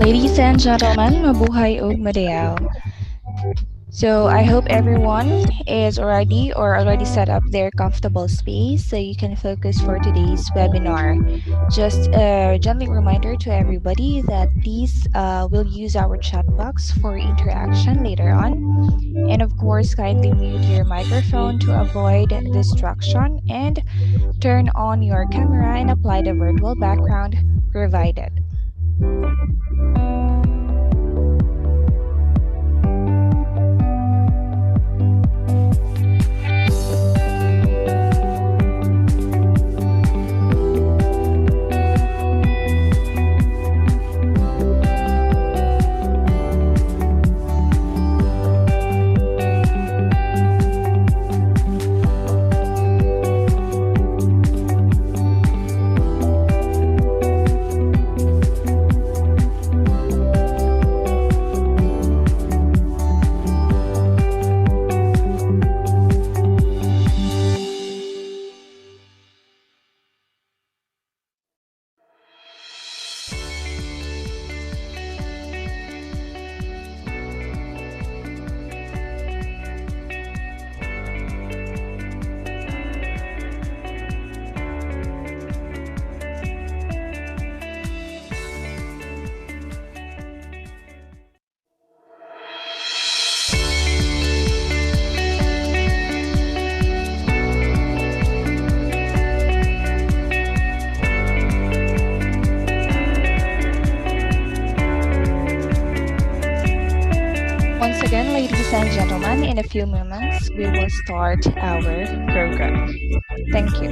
Ladies and gentlemen, mabuhay ug madayaw. So I hope everyone is already set up their comfortable space so you can focus for today's webinar. Just a gentle reminder to everybody that please will use our chat box for interaction later on. And of course, kindly mute your microphone to avoid distraction and turn on your camera and apply the virtual background provided. Once again, ladies and gentlemen, in a few moments, we will start our program. Thank you.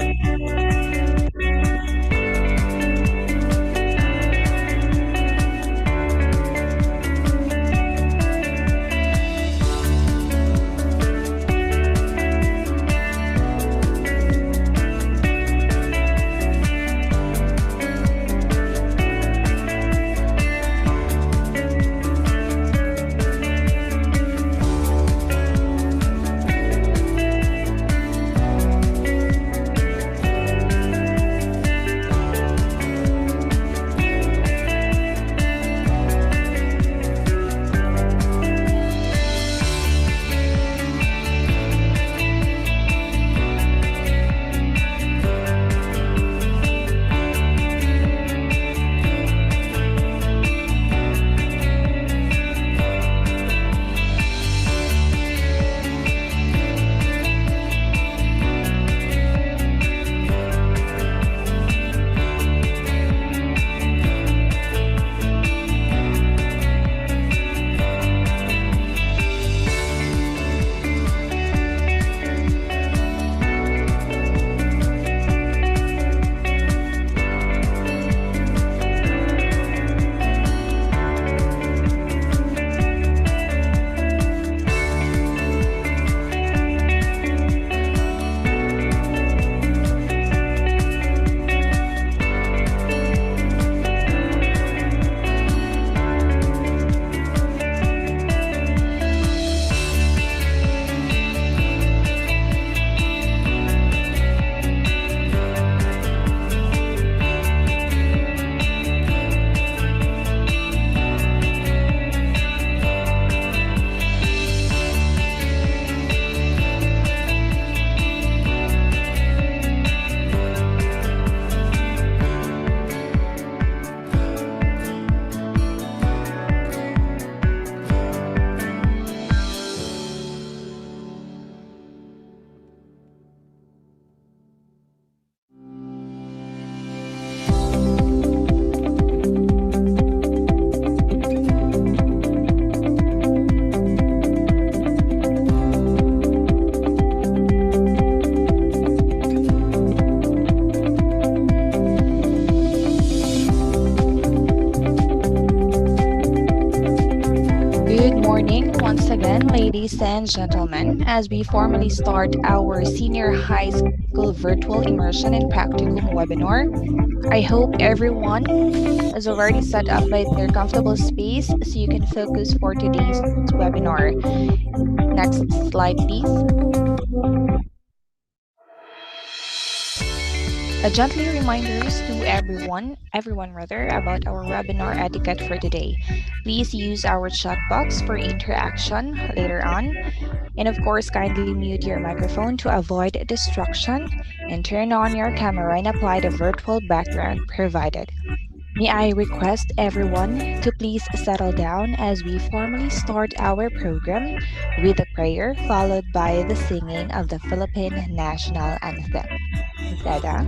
morning once again, ladies and gentlemen, as we formally start our senior high school virtual immersion and practicum webinar. I hope everyone is already set up by their comfortable space so you can focus for today's webinar. Next slide, please. A gently reminders to everyone rather, about our webinar etiquette for today. Please use our chat box for interaction later on. And of course, kindly mute your microphone to avoid distraction and turn on your camera and apply the virtual background provided. May I request everyone to please settle down as we formally start our program with a prayer followed by the singing of the Philippine national anthem. Zeda.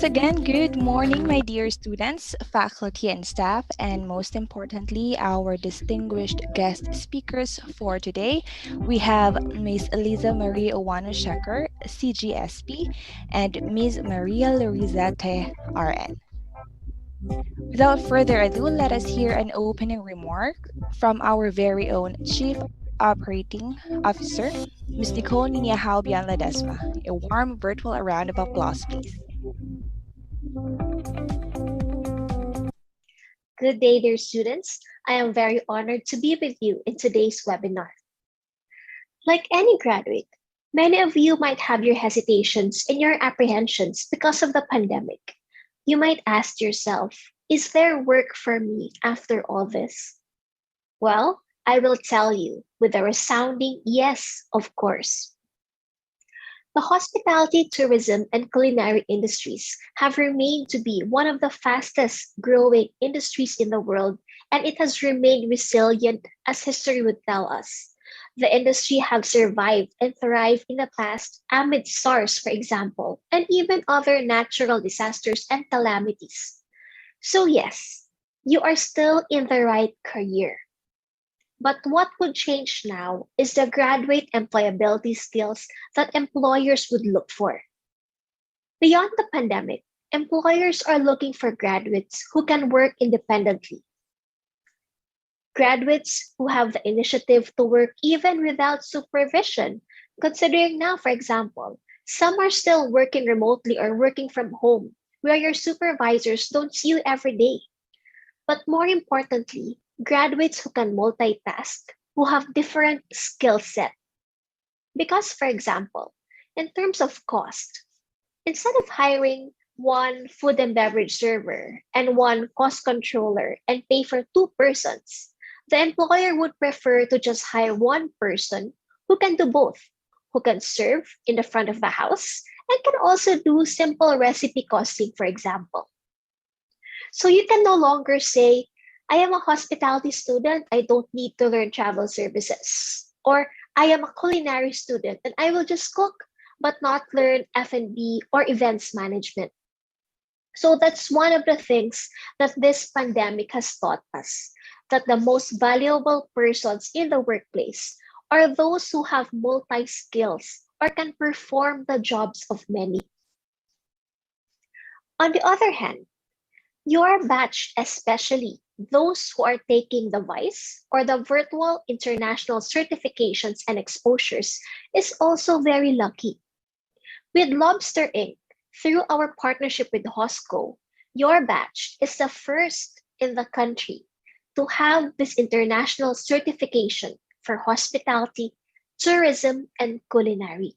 Once again, good morning, my dear students, faculty, and staff, and most importantly, our distinguished guest speakers for today. We have Ms. Eliza Marie Owano Shecker, CGSP, and Ms. Maria Lorizate, RN. Without further ado, let us hear an opening remark from our very own Chief Operating Officer, Ms. Nicole Ninihao Bian Ledesma. A warm virtual round of applause, please. Good day, dear students. I am very honored to be with you in today's webinar. Like any graduate, many of you might have your hesitations and your apprehensions because of the pandemic. You might ask yourself, is there work for me after all this? Well, I will tell you with a resounding yes, of course. The hospitality, tourism, and culinary industries have remained to be one of the fastest growing industries in the world, and it has remained resilient as history would tell us. The industry have survived and thrived in the past amid SARS, for example, and even other natural disasters and calamities. So yes, you are still in the right career. But what would change now is the graduate employability skills that employers would look for. Beyond the pandemic, employers are looking for graduates who can work independently, graduates who have the initiative to work even without supervision. Considering now, for example, some are still working remotely or working from home, where your supervisors don't see you every day. But more importantly, graduates who can multitask, who have different skill set. Because, for example, in terms of cost, instead of hiring one food and beverage server and one cost controller and pay for two persons, the employer would prefer to just hire one person who can do both, who can serve in the front of the house and can also do simple recipe costing, for example. So you can no longer say, I am a hospitality student, I don't need to learn travel services. Or I am a culinary student and I will just cook but not learn F&B or events management. So that's one of the things that this pandemic has taught us, that the most valuable persons in the workplace are those who have multi skills or can perform the jobs of many. On the other hand, your batch, especially those who are taking the VICE or the virtual international certifications and exposures, is also very lucky. With Lobster Inc., through our partnership with Hosco, your batch is the first in the country to have this international certification for hospitality, tourism, and culinary.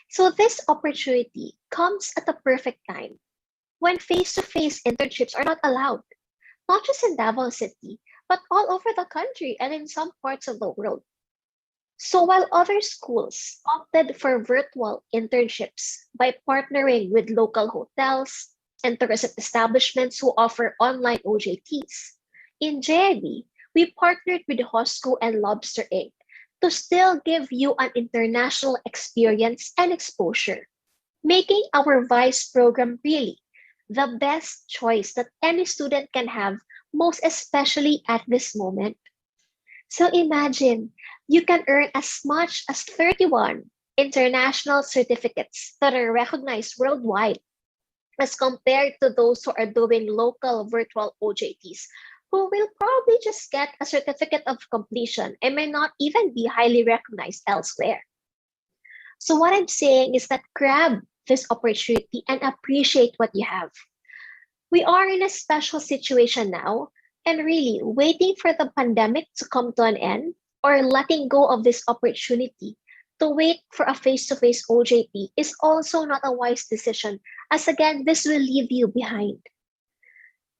So this opportunity comes at the perfect time when face-to-face internships are not allowed, not just in Davao City, but all over the country and in some parts of the world. So while other schools opted for virtual internships by partnering with local hotels and tourism establishments who offer online OJTs, in JIB, we partnered with Hosco and Lobster Inc. to still give you an international experience and exposure, making our VICE program really the best choice that any student can have, most especially at this moment. So imagine you can earn as much as 31 international certificates that are recognized worldwide as compared to those who are doing local virtual OJTs who will probably just get a certificate of completion and may not even be highly recognized elsewhere. So what I'm saying is that grab this opportunity and appreciate what you have. We are in a special situation now, and really waiting for the pandemic to come to an end or letting go of this opportunity to wait for a face to face OJT is also not a wise decision, as again, this will leave you behind.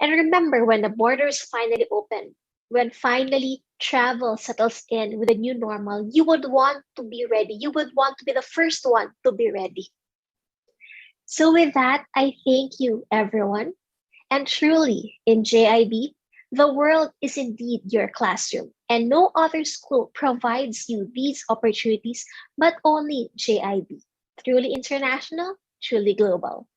And remember, when the borders finally open, when finally travel settles in with a new normal, you would want to be ready. You would want to be the first one to be ready. So, with that, I thank you, everyone. And truly, in JIB, the world is indeed your classroom, and no other school provides you these opportunities but only JIB. Truly international, truly global.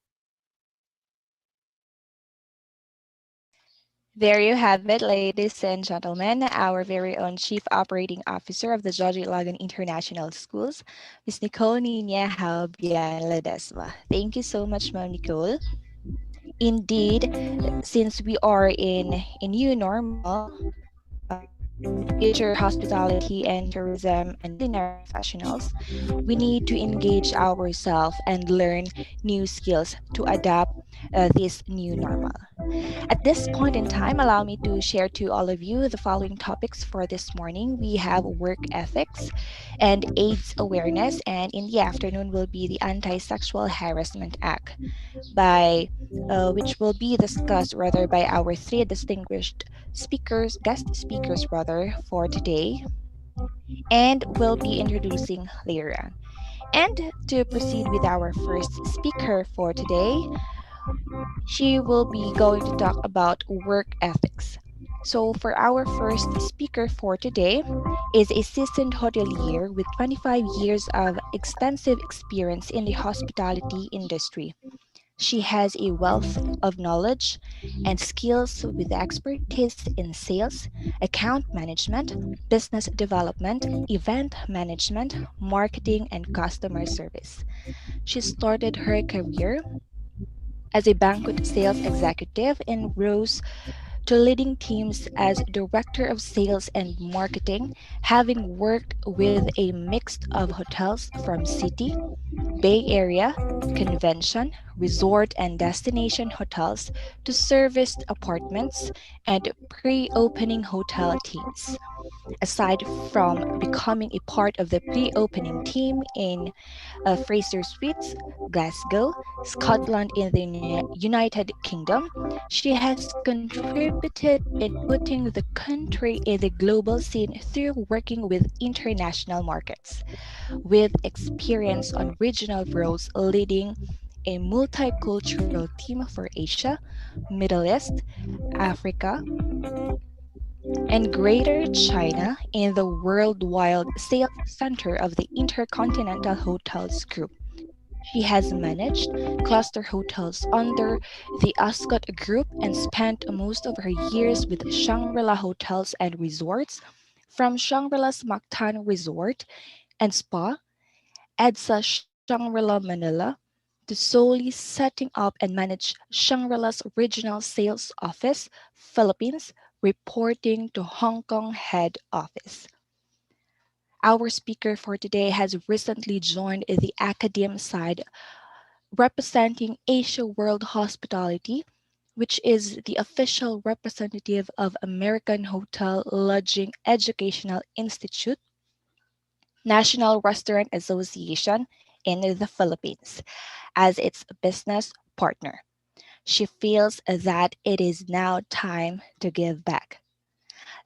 There you have it, ladies and gentlemen, our very own Chief Operating Officer of the George Logan International Schools, Ms. Nicole Nina Halbian Ledesma. Thank you so much, Ma'am Nicole. Indeed, since we are in a new normal, future hospitality and tourism and culinary professionals, we need to engage ourselves and learn new skills to adapt this new normal. At this point in time, allow me to share to all of you the following topics for this morning. We have work ethics and AIDS awareness, and in the afternoon will be the Anti-Sexual Harassment Act, by which will be discussed rather by our three distinguished guest speakers rather, for today, and will be introducing later on. And to proceed with our first speaker for today, she will be going to talk about work ethics. So, for our first speaker for today is a seasoned hotelier with 25 years of extensive experience in the hospitality industry. She has a wealth of knowledge and skills with expertise in sales, account management, business development, event management, marketing, and customer service. She started her career as a banquet sales executive and rose to leading teams as director of sales and marketing, having worked with a mix of hotels from city, Bay Area, convention, resort, and destination hotels to serviced apartments and pre opening hotel teams. Aside from becoming a part of the pre opening team in Fraser Suites, Glasgow, Scotland, in the United Kingdom, she has contributed in putting the country in the global scene through working with international markets with experience on regional roles leading a multicultural team for Asia, Middle East, Africa, and Greater China in the worldwide sales center of the Intercontinental Hotels Group. She has managed cluster hotels under the Ascot Group and spent most of her years with Shangri-La Hotels and Resorts, from Shangri-La's Mactan Resort and Spa, EDSA Shangri-La Manila, to solely setting up and manage Shangri-La's regional sales office, Philippines, reporting to Hong Kong head office. Our speaker for today has recently joined the academe side representing Asia World Hospitality, which is the official representative of American Hotel Lodging Educational Institute, National Restaurant Association in the Philippines, as its business partner. She feels that it is now time to give back.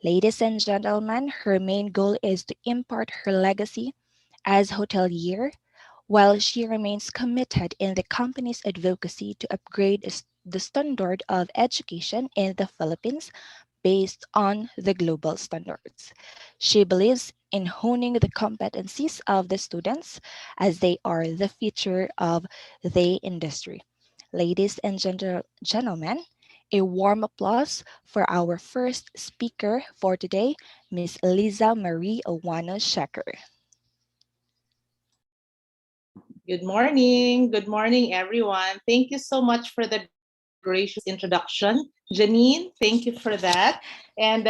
Ladies and gentlemen, her main goal is to impart her legacy as hotelier while she remains committed in the company's advocacy to upgrade the standard of education in the Philippines based on the global standards. She believes in honing the competencies of the students as they are the future of the industry. Ladies and gentlemen, a warm applause for our first speaker for today, Miss Liza Marie Owano Shecker. Good morning. Good morning, everyone. Thank you so much for the gracious introduction. Janine, thank you for that. And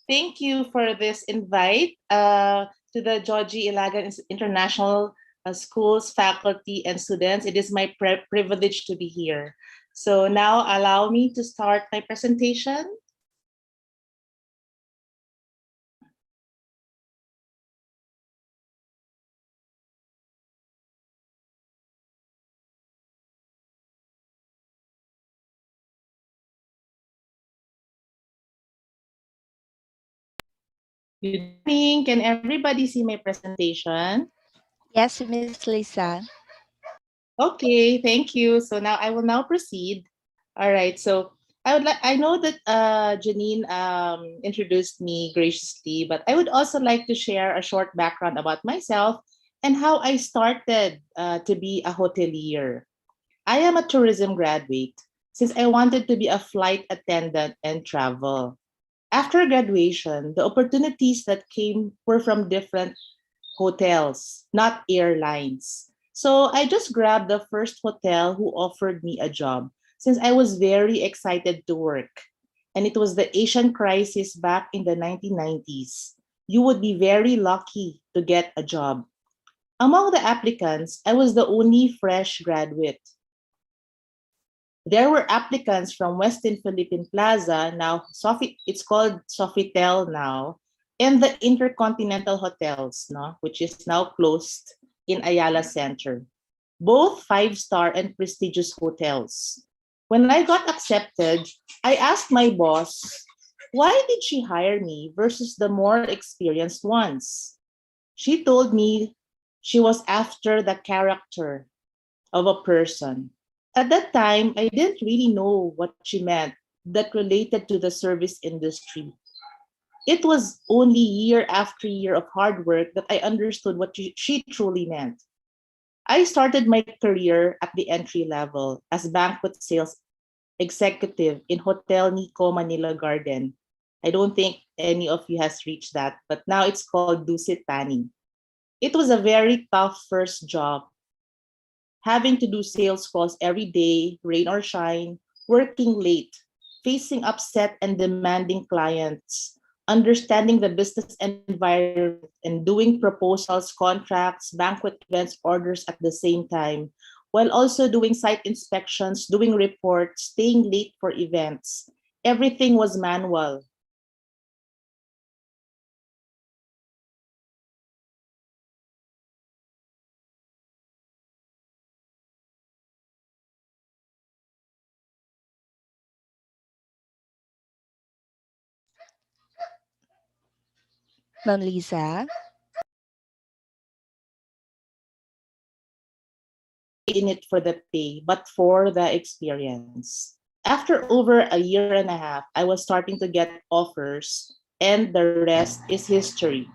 thank you for this invite to the Georgie Ilagan International Schools, faculty, and students. It is my privilege to be here. So now allow me to start my presentation. Good morning. Can everybody see my presentation? Yes, Miss Lisa. Okay, thank you. So now I will now proceed. All right. So I know that Janine introduced me graciously, but I would also like to share a short background about myself and how I started to be a hotelier. I am a tourism graduate since I wanted to be a flight attendant and travel. After graduation, the opportunities that came were from different hotels, not airlines. So I just grabbed the first hotel who offered me a job since I was very excited to work. And it was the Asian crisis back in the 1990s. You would be very lucky to get a job. Among the applicants, I was the only fresh graduate. There were applicants from Westin Philippine Plaza, now it's called Sofitel now, and the Intercontinental Hotels, no, which is now closed in Ayala Center. Both five-star and prestigious hotels. When I got accepted, I asked my boss Why did she hire me versus the more experienced ones? She told me she was after the character of a person. At that time, I didn't really know what she meant that related to the service industry. It was only year after year of hard work that I understood what she truly meant. I started my career at the entry level as banquet sales executive in Hotel Nico Manila Garden. I don't think any of you has reached that, but now it's called Dusit Tani. It was a very tough first job, having to do sales calls every day, rain or shine, working late, facing upset and demanding clients, understanding the business environment, and doing proposals, contracts, banquet events, orders at the same time, while also doing site inspections, doing reports, staying late for events. Everything was manual. Ma'am Lisa? In it for the pay, but for the experience. After over a year and a half, I was starting to get offers, and the rest is history.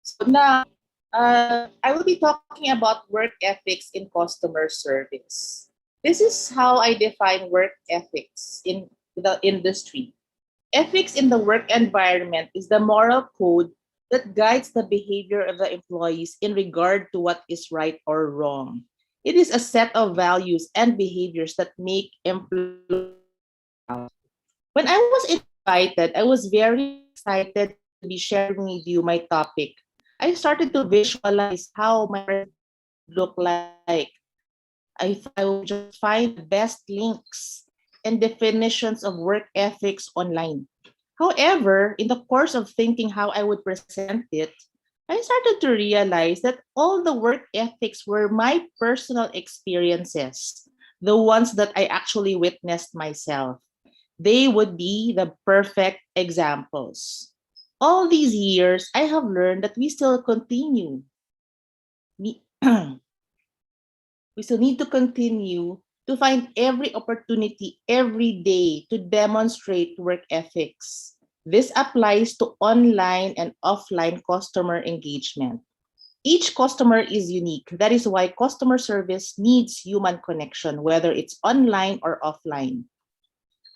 So now, I will be talking about work ethics in customer service. This is how I define work ethics in the industry. Ethics in the work environment is the moral code that guides the behavior of the employees in regard to what is right or wrong. It is a set of values and behaviors that make employees proud. When I was invited, I was very excited to be sharing with you my topic. I started to visualize how my presentation would look like. I thought I would just find the best links and definitions of work ethics online. However, in the course of thinking how I would present it, I started to realize that all the work ethics were my personal experiences, the ones that I actually witnessed myself. They would be the perfect examples. All these years, I have learned that we still continue. We, we still need to continue to find every opportunity every day to demonstrate work ethics. This applies to online and offline customer engagement. Each customer is unique. That is why customer service needs human connection, whether it's online or offline.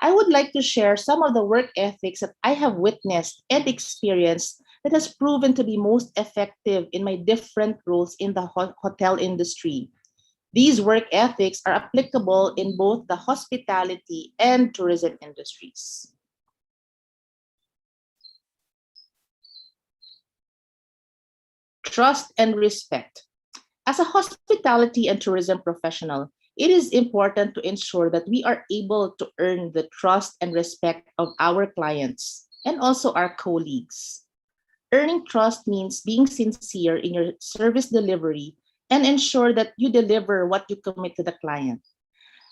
I would like to share some of the work ethics that I have witnessed and experienced that has proven to be most effective in my different roles in the hotel industry. These work ethics are applicable in both the hospitality and tourism industries. Trust and respect. As a hospitality and tourism professional, it is important to ensure that we are able to earn the trust and respect of our clients and also our colleagues. Earning trust means being sincere in your service delivery and ensure that you deliver what you commit to the client.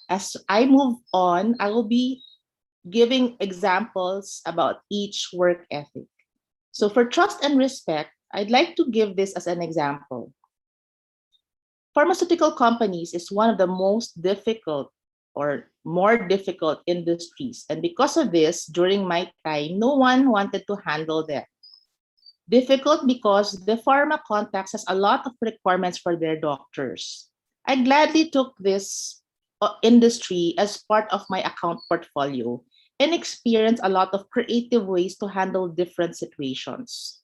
As I move on, I will be giving examples about each work ethic. So for trust and respect, I'd like to give this as an example. Pharmaceutical companies is one of the most difficult or more difficult industries. And because of this, during my time, no one wanted to handle them. Difficult because the pharma context has a lot of requirements for their doctors. I gladly took this industry as part of my account portfolio and experienced a lot of creative ways to handle different situations.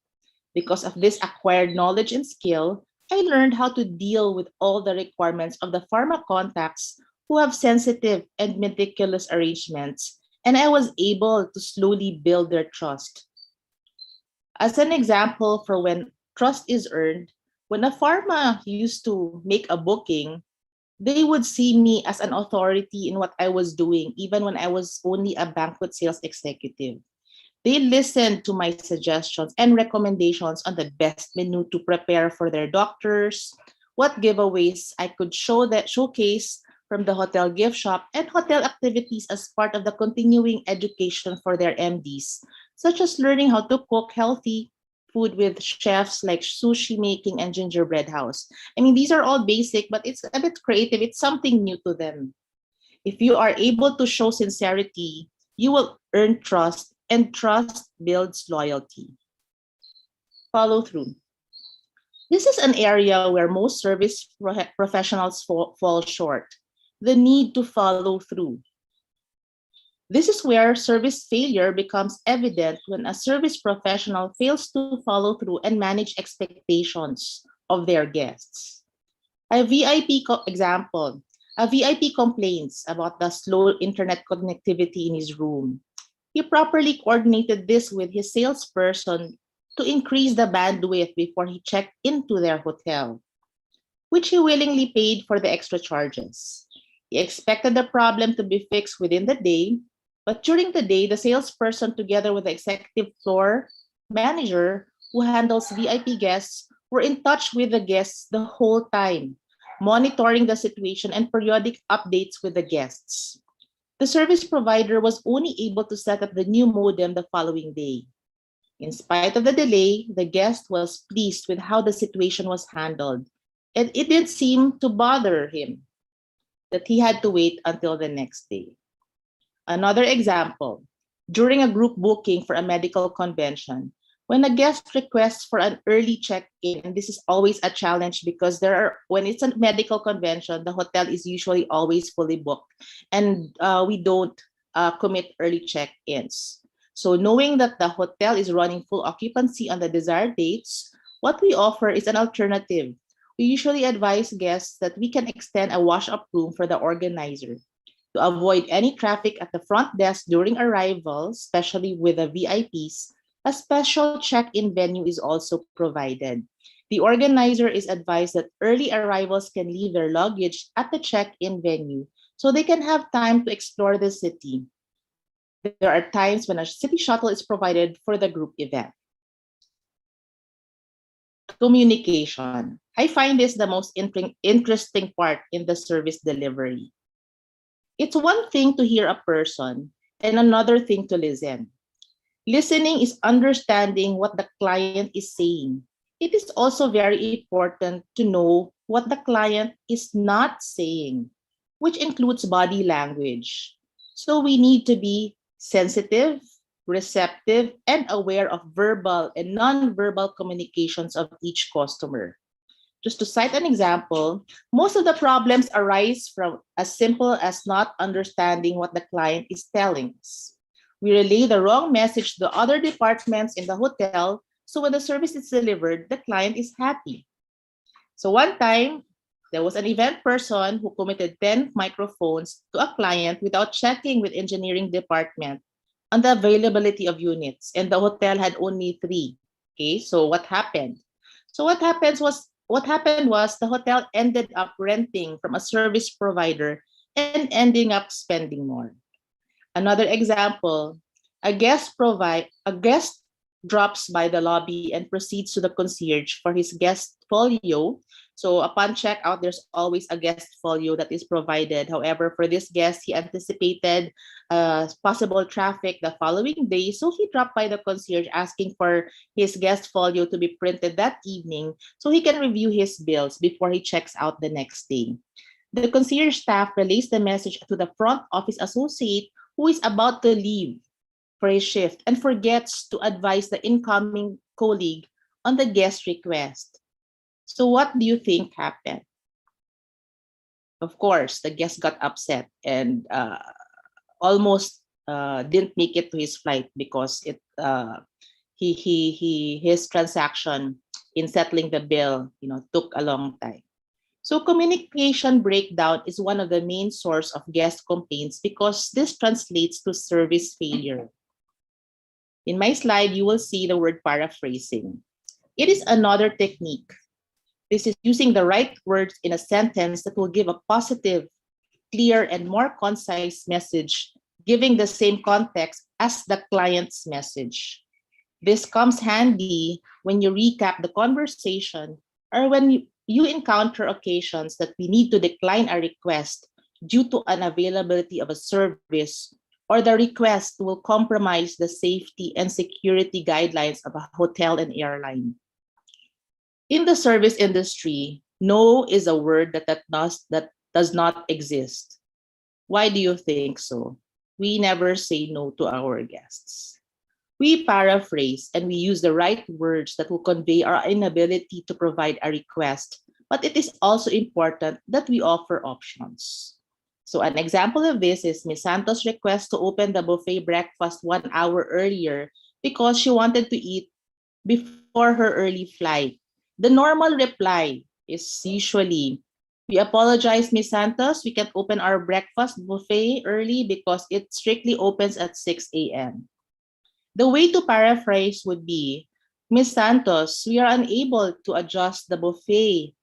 Because of this acquired knowledge and skill, I learned how to deal with all the requirements of the pharma contacts who have sensitive and meticulous arrangements, and I was able to slowly build their trust. As an example for when trust is earned, when a pharma used to make a booking, They would see me as an authority in what I was doing, even when I was only a banquet sales executive. They listened to my suggestions and recommendations on the best menu to prepare for their doctors, what giveaways I could showcase from the hotel gift shop, and hotel activities as part of the continuing education for their MDs, such as learning how to cook healthy food with chefs like sushi making and gingerbread house. I mean, these are all basic, but it's a bit creative. It's something new to them. If you are able to show sincerity, you will earn trust, and trust builds loyalty. Follow through. This is an area where most service professionals fall short. The need to follow through. This is where service failure becomes evident when a service professional fails to follow through and manage expectations of their guests. A VIP example. A VIP complains about the slow internet connectivity in his room. He properly coordinated this with his salesperson to increase the bandwidth before he checked into their hotel, which he willingly paid for the extra charges. He expected the problem to be fixed within the day, but during the day, the salesperson, together with the executive floor manager who handles VIP guests, were in touch with the guests the whole time, monitoring the situation and periodic updates with the guests. The service provider was only able to set up the new modem the following day. In spite of the delay, the guest was pleased with how the situation was handled, and it didn't seem to bother him that he had to wait until the next day. Another example, during a group booking for a medical convention, when a guest requests for an early check-in, and this is always a challenge because when it's a medical convention, the hotel is usually always fully booked, and we don't commit early check-ins. So knowing that the hotel is running full occupancy on the desired dates, what we offer is an alternative. We usually advise guests that we can extend a wash-up room for the organizer. To avoid any traffic at the front desk during arrival, especially with the VIPs, a special check-in venue is also provided. The organizer is advised that early arrivals can leave their luggage at the check-in venue so they can have time to explore the city. There are times when a city shuttle is provided for the group event. Communication. I find this the most interesting part in the service delivery. It's one thing to hear a person and another thing to listen. Listening is understanding what the client is saying. It is also very important to know what the client is not saying, which includes body language. So we need to be sensitive, receptive, and aware of verbal and non-verbal communications of each customer. Just to cite an example, most of the problems arise from as simple as not understanding what the client is telling us. We relay the wrong message to the other departments in the hotel, so when the service is delivered, the client is happy. So one time, there was an event person who committed 10 microphones to a client without checking with engineering department on the availability of units, and the hotel had only 3. Okay, so what happened? So what happened was the hotel ended up renting from a service provider and ending up spending more. Another example, a guest drops by the lobby and proceeds to the concierge for his guest folio. So upon checkout, there's always a guest folio that is provided. However, for this guest, he anticipated possible traffic the following day. So he dropped by the concierge asking for his guest folio to be printed that evening so he can review his bills before he checks out the next day. The concierge staff relays the message to the front office associate who is about to leave for his shift and forgets to advise the incoming colleague on the guest request. So what do you think happened? Of course, the guest got upset and almost didn't make it to his flight because his transaction in settling the bill, took a long time. So communication breakdown is one of the main source of guest complaints because this translates to service failure. In my slide, you will see the word paraphrasing. It is another technique. This is using the right words in a sentence that will give a positive, clear, and more concise message, giving the same context as the client's message. This comes handy when you recap the conversation or when you encounter occasions that we need to decline a request due to unavailability of a service, or the request will compromise the safety and security guidelines of a hotel and airline. In the service industry, no is a word that does not exist. Why do you think so? We never say no to our guests. We paraphrase and we use the right words that will convey our inability to provide a request, but it is also important that we offer options. So an example of this is Miss Santos' request to open the buffet breakfast 1 hour earlier because she wanted to eat before her early flight. The normal reply is usually, "We apologize, Miss Santos, we can't open our breakfast buffet early because it strictly opens at 6 a.m. The way to paraphrase would be, "Miss Santos, we are unable to adjust the buffet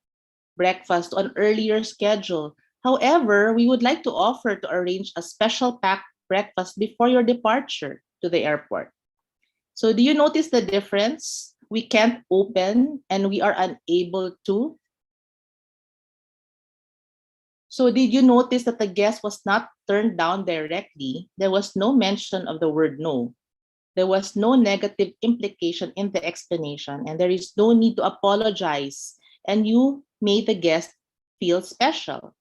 breakfast on earlier schedule. However, we would like to offer to arrange a special packed breakfast before your departure to the airport." So do you notice the difference? We can't open and we are unable to. So did you notice that the guest was not turned down directly? There was no mention of the word no. There was no negative implication in the explanation, and there is no need to apologize. And you made the guest feel special.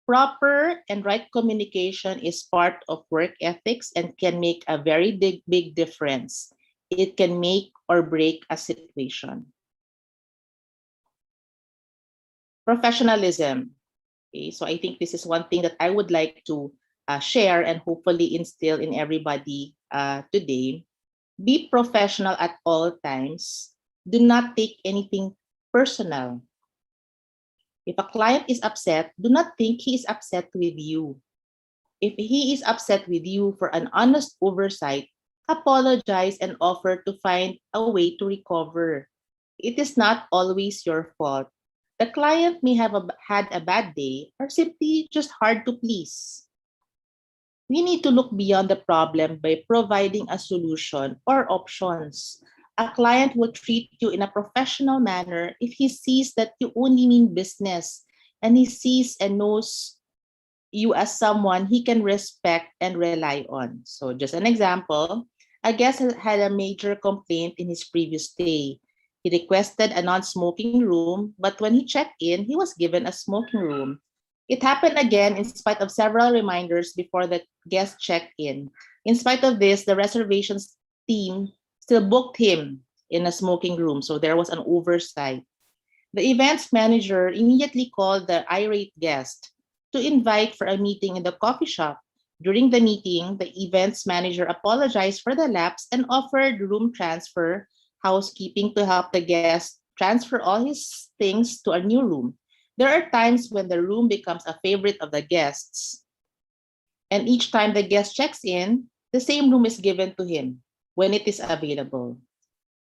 Proper and right communication is part of work ethics and can make a very big difference. It can make or break a situation. Professionalism. Okay, so I think this is one thing that I would like to share and hopefully instill in everybody today. Be professional at all times. Do not take anything personal. If a client is upset, do not think he is upset with you. If he is upset with you for an honest oversight, apologize and offer to find a way to recover. It is not always your fault. The client may have had a bad day or simply just hard to please. We need to look beyond the problem by providing a solution or options. A client will treat you in a professional manner if he sees that you only mean business and he sees and knows you as someone he can respect and rely on. So just an example, a guest had a major complaint in his previous stay. He requested a non-smoking room, but when he checked in, he was given a smoking room. It happened again in spite of several reminders before the guest checked in. In spite of this, the reservations team still booked him in a smoking room, so there was an oversight. The events manager immediately called the irate guest to invite for a meeting in the coffee shop. During the meeting, the events manager apologized for the lapse and offered room transfer, housekeeping to help the guest transfer all his things to a new room. There are times when the room becomes a favorite of the guests, and each time the guest checks in, the same room is given to him when it is available.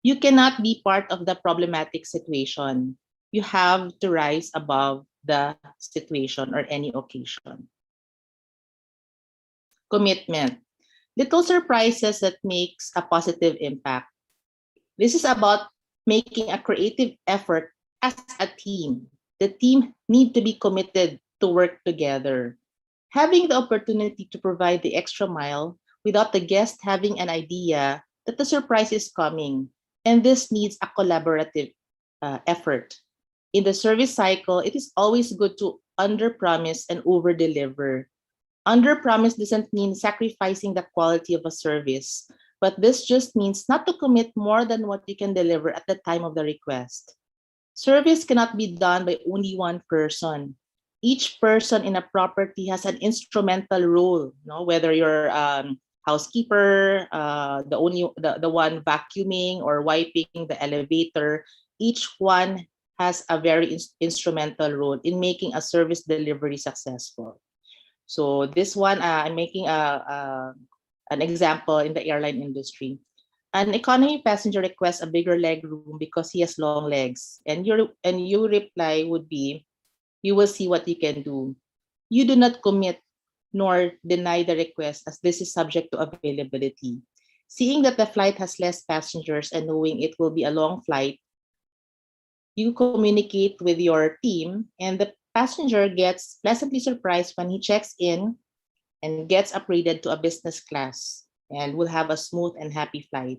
You cannot be part of the problematic situation. You have to rise above the situation or any occasion. Commitment. Little surprises that makes a positive impact. This is about making a creative effort as a team. The team need to be committed to work together. Having the opportunity to provide the extra mile without the guest having an idea that the surprise is coming. And this needs a collaborative effort. In the service cycle, it is always good to under-promise and over-deliver. Under-promise doesn't mean sacrificing the quality of a service, but this just means not to commit more than what you can deliver at the time of the request. Service cannot be done by only one person. Each person in a property has an instrumental role, whether you're housekeeper, the one vacuuming or wiping the elevator. Each one has a very instrumental role in making a service delivery successful. So this one, I'm making an example in the airline industry. An economy passenger requests a bigger leg room because he has long legs, and your reply would be, "You will see what you can do." You do not commit nor deny the request, as this is subject to availability. Seeing that the flight has less passengers and knowing it will be a long flight, you communicate with your team, and the passenger gets pleasantly surprised when he checks in and gets upgraded to a business class and will have a smooth and happy flight.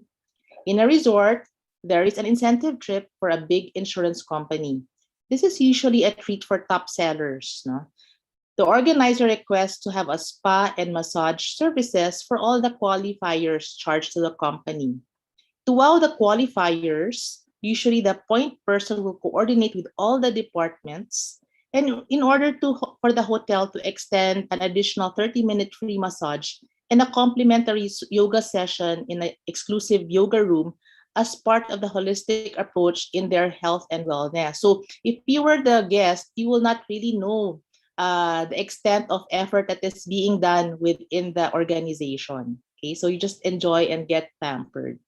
In a resort, there is an incentive trip for a big insurance company. This is usually a treat for top sellers. No? The organizer requests to have a spa and massage services for all the qualifiers charged to the company. To wow the qualifiers, usually the point person will coordinate with all the departments, and in order for the hotel to extend an additional 30-minute free massage and a complimentary yoga session in an exclusive yoga room as part of the holistic approach in their health and wellness. So if you were the guest, you will not really know the extent of effort that is being done within the organization. Okay, so you just enjoy and get pampered.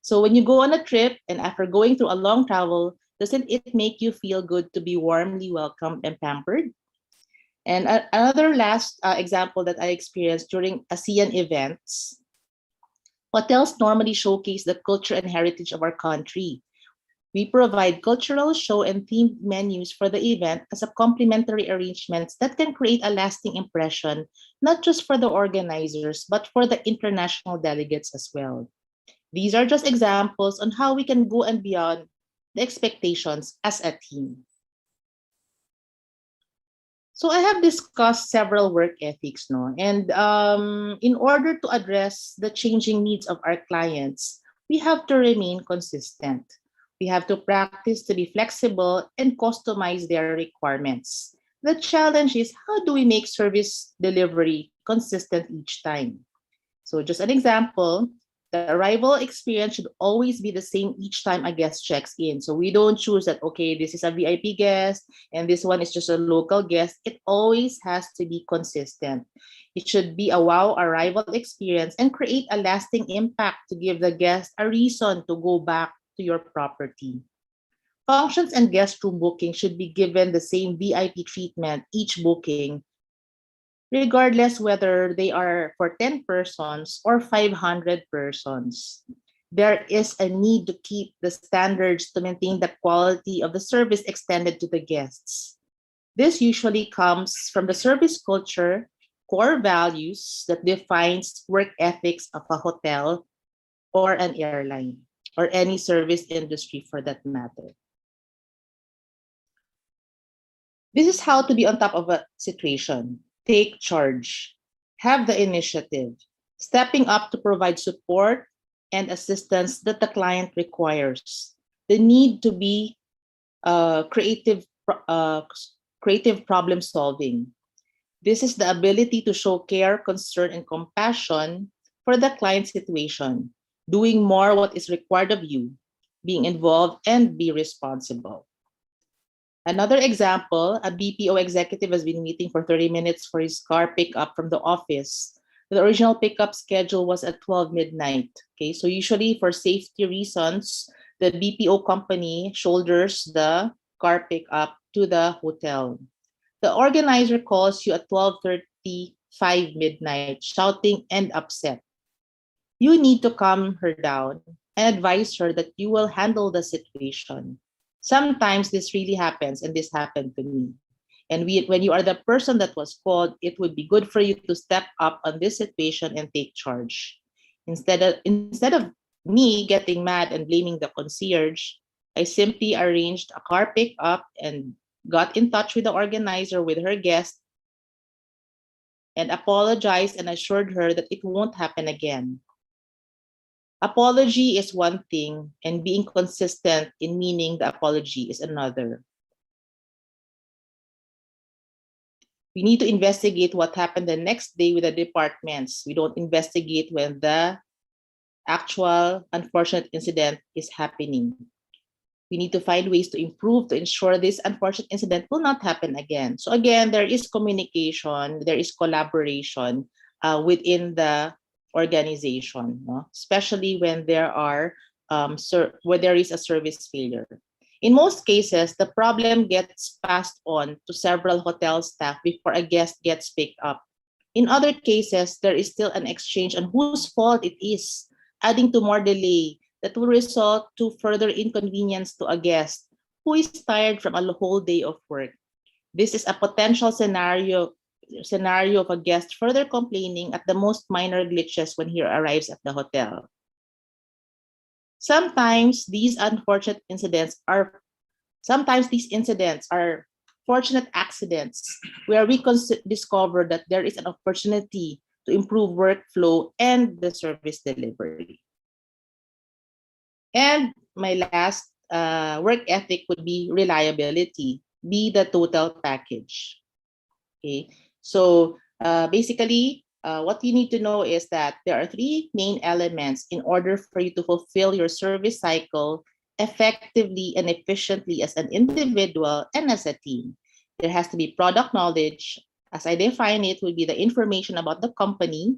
So when you go on a trip and after going through a long travel, doesn't it make you feel good to be warmly welcomed and pampered? And another last example that I experienced during ASEAN events, hotels normally showcase the culture and heritage of our country. We provide cultural show and themed menus for the event as a complimentary arrangements that can create a lasting impression, not just for the organizers, but for the international delegates as well. These are just examples on how we can go and beyond the expectations as a team. So I have discussed several work ethics, no, and in order to address the changing needs of our clients, we have to remain consistent. We have to practice to be flexible and customize their requirements. The challenge is, how do we make service delivery consistent each time? So just an example, the arrival experience should always be the same each time a guest checks in. So we don't choose that, okay, this is a VIP guest and this one is just a local guest. It always has to be consistent. It should be a wow arrival experience and create a lasting impact to give the guest a reason to go back to your property. Functions and guest room booking should be given the same VIP treatment each booking, regardless whether they are for 10 persons or 500 persons. There is a need to keep the standards to maintain the quality of the service extended to the guests. This usually comes from the service culture, core values that defines work ethics of a hotel or an airline or any service industry for that matter. This is how to be on top of a situation. Take charge. Have the initiative. Stepping up to provide support and assistance that the client requires. The need to be creative problem solving. This is the ability to show care, concern, and compassion for the client situation, doing more what is required of you, being involved, and be responsible. Another example, a BPO executive has been waiting for 30 minutes for his car pickup from the office. The original pickup schedule was at 12 midnight. Okay, so usually for safety reasons, the BPO company shoulders the car pickup to the hotel. The organizer calls you at 12:35 midnight, shouting and upset. You need to calm her down and advise her that you will handle the situation. Sometimes this really happens, and this happened to me. And when you are the person that was called, it would be good for you to step up on this situation and take charge. Instead of me getting mad and blaming the concierge, I simply arranged a car pickup and got in touch with the organizer with her guest and apologized and assured her that it won't happen again. Apology is one thing, and being consistent in meaning the apology is another. We need to investigate what happened the next day with the departments. We don't investigate when the actual unfortunate incident is happening. We need to find ways to improve to ensure this unfortunate incident will not happen again. So again, there is communication, there is collaboration within the organization, no? Especially when where there is a service failure. In most cases, the problem gets passed on to several hotel staff before a guest gets picked up. In other cases, there is still an exchange on whose fault it is, adding to more delay that will result to further inconvenience to a guest who is tired from a whole day of work. This is a potential scenario of a guest further complaining at the most minor glitches when he arrives at the hotel. Sometimes these unfortunate incidents are Sometimes these incidents are fortunate accidents where we discover that there is an opportunity to improve workflow and the service delivery. And my last work ethic would be reliability, be the total package. Okay, so what you need to know is that there are three main elements in order for you to fulfill your service cycle effectively and efficiently as an individual and as a team. There has to be product knowledge. As I define it, would be the information about the company,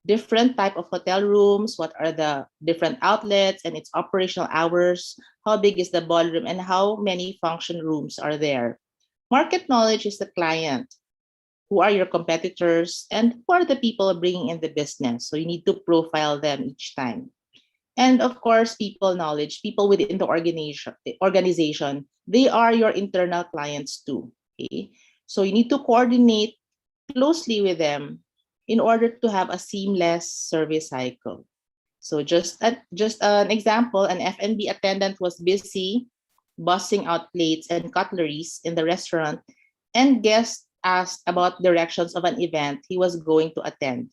different type of hotel rooms, what are the different outlets and its operational hours, how big is the ballroom, and how many function rooms are there. Market knowledge is the client. Who are your competitors and who are the people bringing in the business? So you need to profile them each time. And of course, people knowledge, people within the organization, they are your internal clients too. Okay? So you need to coordinate closely with them in order to have a seamless service cycle. So just an example, an F&B attendant was busy bussing out plates and cutleries in the restaurant, and guests asked about directions of an event he was going to attend.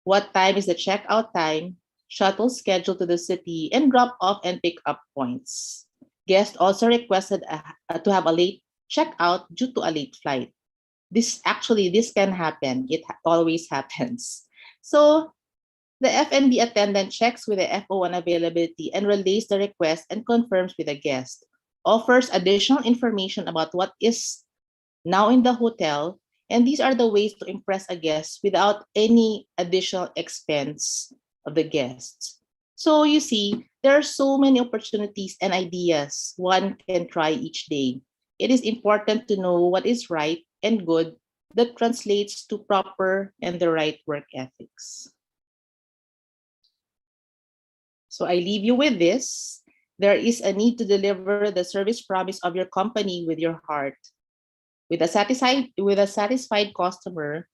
What time is the checkout time, shuttle schedule to the city, and drop off and pick up points. Guests also requested to have a late checkout due to a late flight. This can happen. It always happens. So the F&B attendant checks with the FO on availability and relays the request and confirms with the guest. Offers additional information about what is now in the hotel, and these are the ways to impress a guest without any additional expense of the guests. So you see, there are so many opportunities and ideas one can try each day. It is important to know what is right and good that translates to proper and the right work ethics. So I leave you with this. There is a need to deliver the service promise of your company with your heart. With a satisfied customer,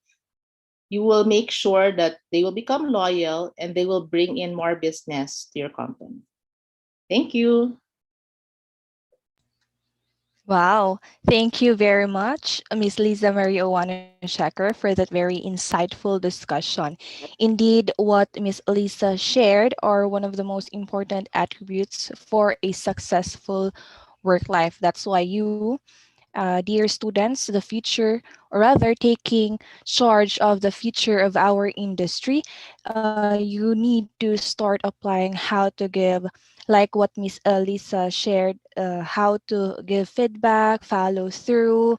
you will make sure that they will become loyal and they will bring in more business to your company. Thank you. Wow, thank you very much, Miss Lisa Marie Owana-Shecker, for that very insightful discussion. Indeed, what Miss Lisa shared are one of the most important attributes for a successful work life. That's why you, dear students, the future, or rather taking charge of the future of our industry, you need to start applying how to give, like what Miss Lisa shared, how to give feedback, follow through,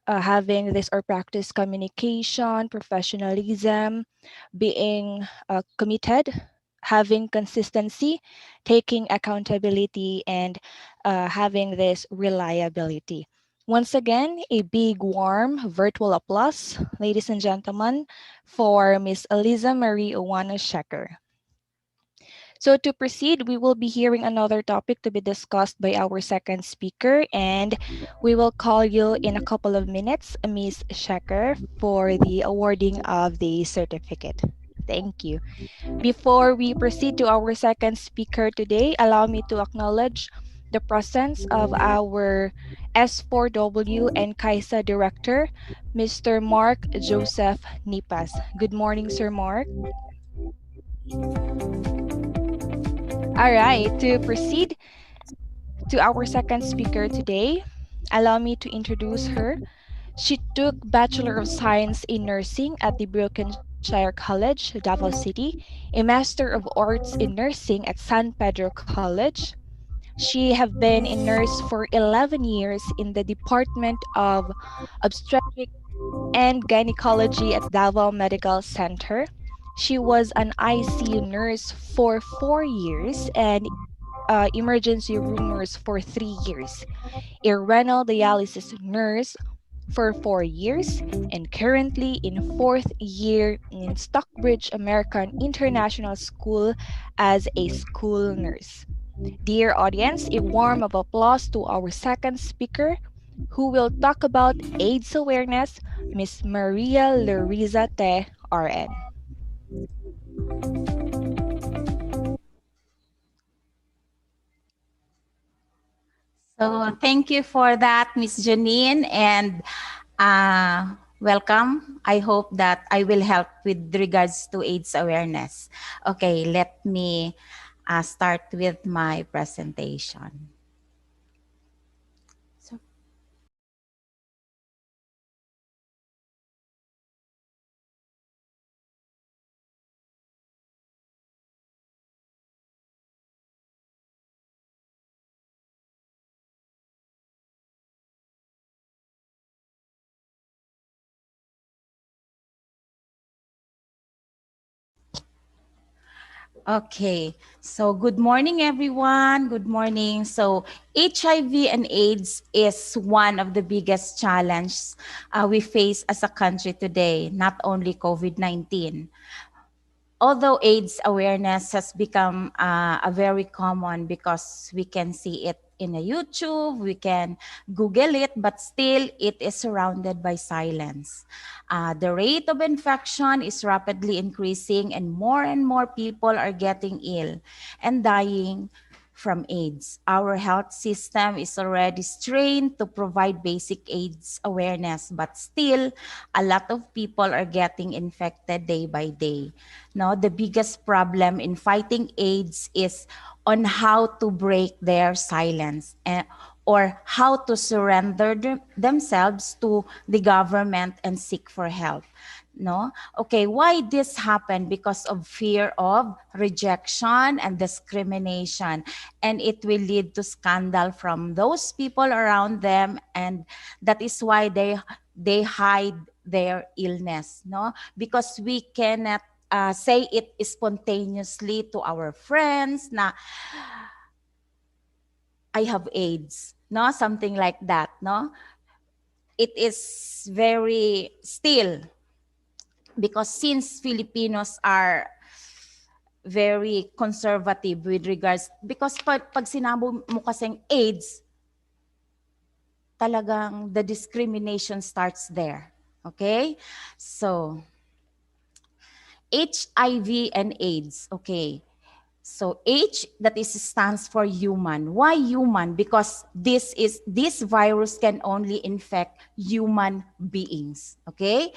having this or practice communication, professionalism, being committed, having consistency, taking accountability, and having this reliability. Once again, a big warm virtual applause, ladies and gentlemen, for Miss Eliza Marie Owana-Shecker. So to proceed, we will be hearing another topic to be discussed by our second speaker, and we will call you in a couple of minutes, Ms. Shecker, for the awarding of the certificate. Thank you. Before we proceed to our second speaker today, allow me to acknowledge the presence of our S4W and CAISA Director, Mr. Mark Joseph Nipas. Good morning, Sir Mark. All right, to proceed to our second speaker today, allow me to introduce her. She took Bachelor of Science in Nursing at the Brokenshire College, Davao City, a Master of Arts in Nursing at San Pedro College. She have been a nurse for 11 years in the Department of Obstetrics and Gynecology at Davao Medical Center. She was an ICU nurse for 4 years and emergency room nurse for 3 years, a renal dialysis nurse for 4 years, and currently in fourth year in Stockbridge American International School as a school nurse. Dear audience, a warm of applause to our second speaker who will talk about AIDS awareness, Miss Maria Larisa Te, RN. So thank you for that, Miss Janine, and welcome. I hope that I will help with regards to AIDS awareness. Okay, let me start with my presentation. So, okay, so good morning, everyone. Good morning. So HIV and AIDS is one of the biggest challenges we face as a country today, not only COVID-19. Although AIDS awareness has become a very common because we can see it in a YouTube, we can Google it, but still it is surrounded by silence. The rate of infection is rapidly increasing and more people are getting ill and dying from AIDS. Our health system is already strained to provide basic AIDS awareness, but still a lot of people are getting infected day by day. No, the biggest problem in fighting AIDS is on how to break their silence or how to surrender themselves to the government and seek for help. No, okay, why this happened? Because of fear of rejection and discrimination, and it will lead to scandal from those people around them, and that is why they hide their illness. No, because we cannot say it spontaneously to our friends na I have AIDS, no, something like that. No, it is very still because since Filipinos are very conservative with regards, because pag sinabo mo kasing AIDS, talagang the discrimination starts there. Okay? So, HIV and AIDS. Okay. So H, that is stands for human. Why human? Because this virus can only infect human beings. Okay?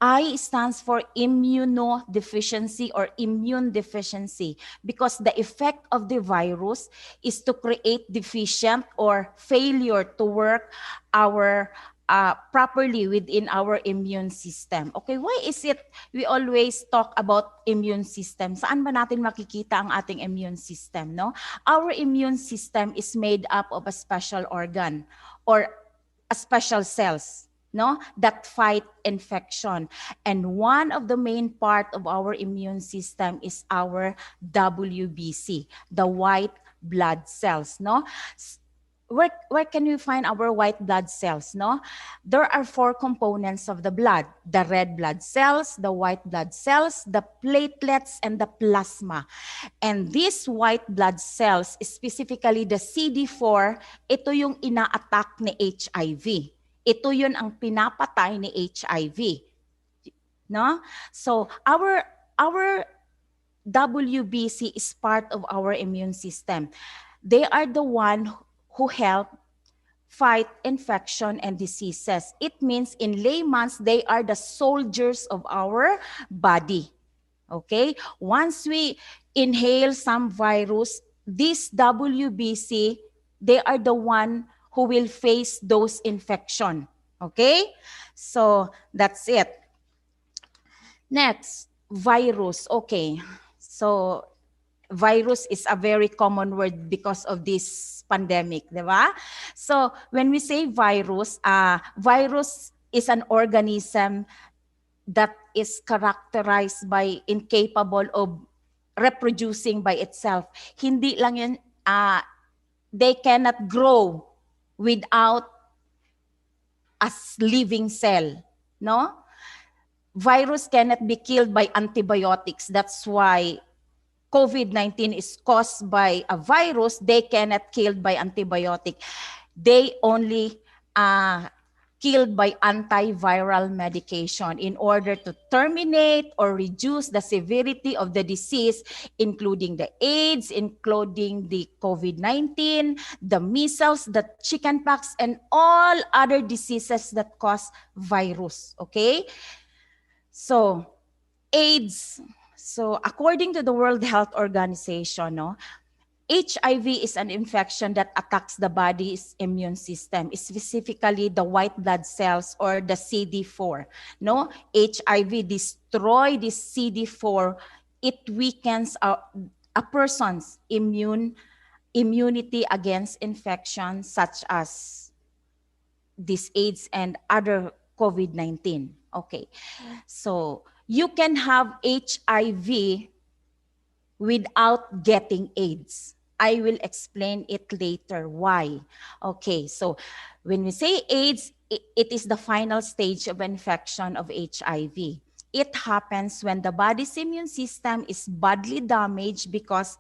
I stands for immunodeficiency or immune deficiency because the effect of the virus is to create deficient or failure to work our properly within our immune system. Okay, why is it we always talk about immune system? Saan ba natin makikita ang ating immune system, no? Our immune system is made up of a special organ or a special cells, no, that fight infection, and one of the main part of our immune system is our WBC, the white blood cells. No, where can we find our white blood cells? No, there are four components of the blood: the red blood cells, the white blood cells, the platelets, and the plasma. And these white blood cells, specifically the CD4, ito yung ina-attack ni HIV. Ito yun ang pinapatay ni HIV. No? So our WBC is part of our immune system. They are the one who help fight infection and diseases. It means in layman's, they are the soldiers of our body. Okay? Once we inhale some virus, this WBC, they are the one who will face those infection. Okay? So that's it. Next, virus. Okay. So virus is a very common word because of this pandemic, di ba? So when we say virus, virus is an organism that is characterized by incapable of reproducing by itself. Hindi lang yan, they cannot grow without a living cell, no? Virus cannot be killed by antibiotics. That's why COVID-19 is caused by a virus. They cannot killed by antibiotic. They only killed by antiviral medication in order to terminate or reduce the severity of the disease, including the AIDS, including the COVID-19, the measles, the chickenpox, and all other diseases that cause virus. Okay? So, AIDS. So, according to the World Health Organization, no, HIV is an infection that attacks the body's immune system, specifically the white blood cells or the CD4. No, HIV destroy the CD4. It weakens a person's immunity against infections such as this AIDS and other COVID-19. Okay, so you can have HIV without getting AIDS. I will explain it later why. Okay, so when we say AIDS, it is the final stage of infection of HIV. It happens when the body's immune system is badly damaged because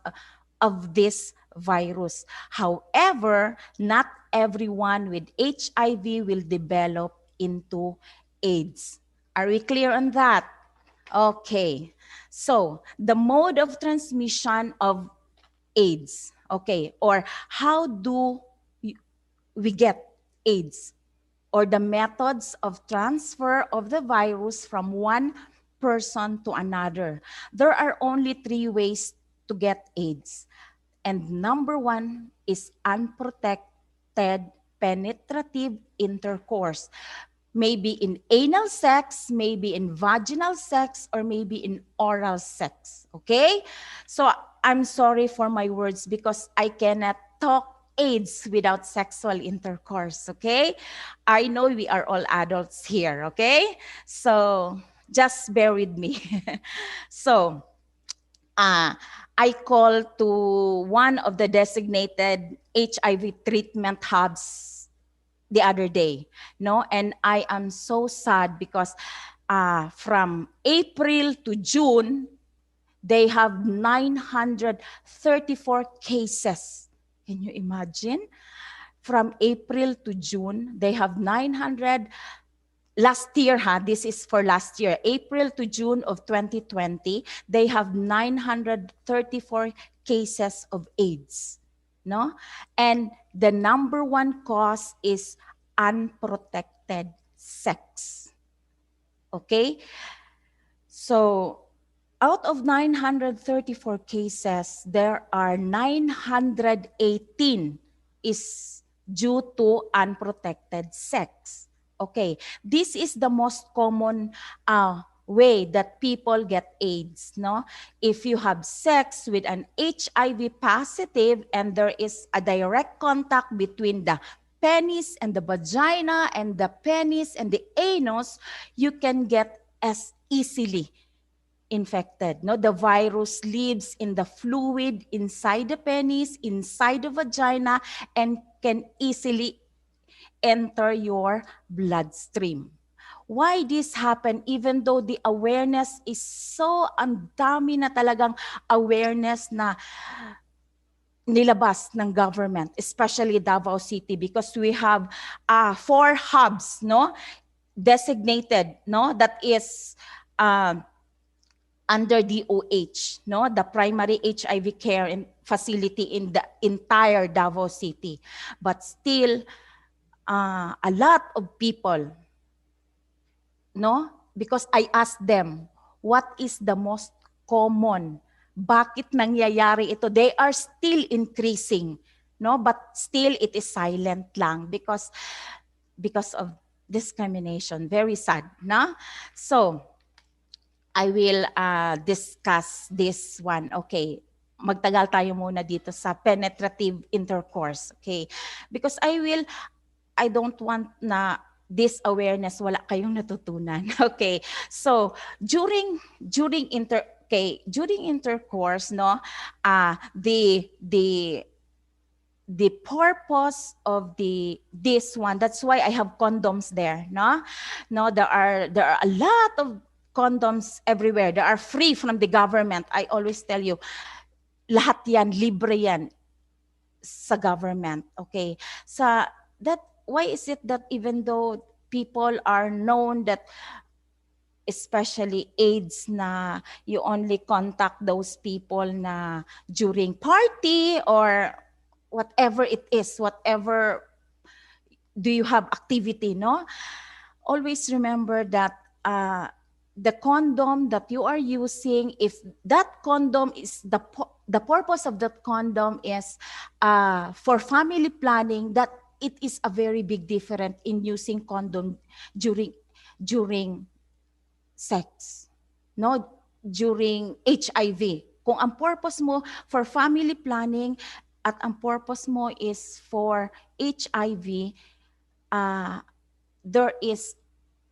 of this virus. However, not everyone with HIV will develop into AIDS. Are we clear on that? Okay. So, the mode of transmission of AIDS, okay, or how do we get AIDS, or the methods of transfer of the virus from one person to another. There are only 3 ways to get AIDS. And number 1 is unprotected penetrative intercourse. Maybe in anal sex, maybe in vaginal sex, or maybe in oral sex. Okay? So I'm sorry for my words because I cannot talk AIDS without sexual intercourse. Okay? I know we are all adults here. Okay? So just bear with me. So, I call to one of the designated HIV treatment hubs the other day, no, and I am so sad because from April to June, they have 934 cases. Can you imagine? From April to June, they have 900. Last year, this is for last year, April to June of 2020, they have 934 cases of AIDS. No? And the number 1 cause is unprotected sex. Okay? So, out of 934 cases, there are 918 is due to unprotected sex. Okay, this is the most common way that people get AIDS, no? If you have sex with an HIV positive and there is a direct contact between the penis and the vagina and the penis and the anus, you can get as easily infected. No, the virus lives in the fluid inside the penis, inside the vagina, and can easily enter your bloodstream. Why this happen even though the awareness is so ang dami na talagang awareness na nilabas ng government, especially Davao City, because we have 4 hubs, no, designated, no, that is under DOH, no, the primary HIV care facility in the entire Davao City. But still, a lot of people, no, because I asked them, what is the most common? Bakit nangyayari ito? They are still increasing, no, but still it is silent lang because of discrimination. Very sad, no? So, I will discuss this one. Okay, magtagal tayo muna dito sa penetrative intercourse. Okay, because I don't want na this awareness, wala kayong natutunan. Okay. So during intercourse, no, the purpose of this one, that's why I have condoms there, no? No, there are a lot of condoms everywhere. They are free from the government. I always tell you, lahat yan, libre yan sa government. Okay. Sa that, why is it that even though people are known that, especially AIDS, na you only contact those people na during party or whatever it is, whatever do you have activity, no? Always remember that the condom that you are using, if that condom is the purpose of that condom is for family planning, that it is a very big difference in using condom during sex, no, during HIV. Kung ang purpose mo for family planning at ang purpose mo is for HIV, there is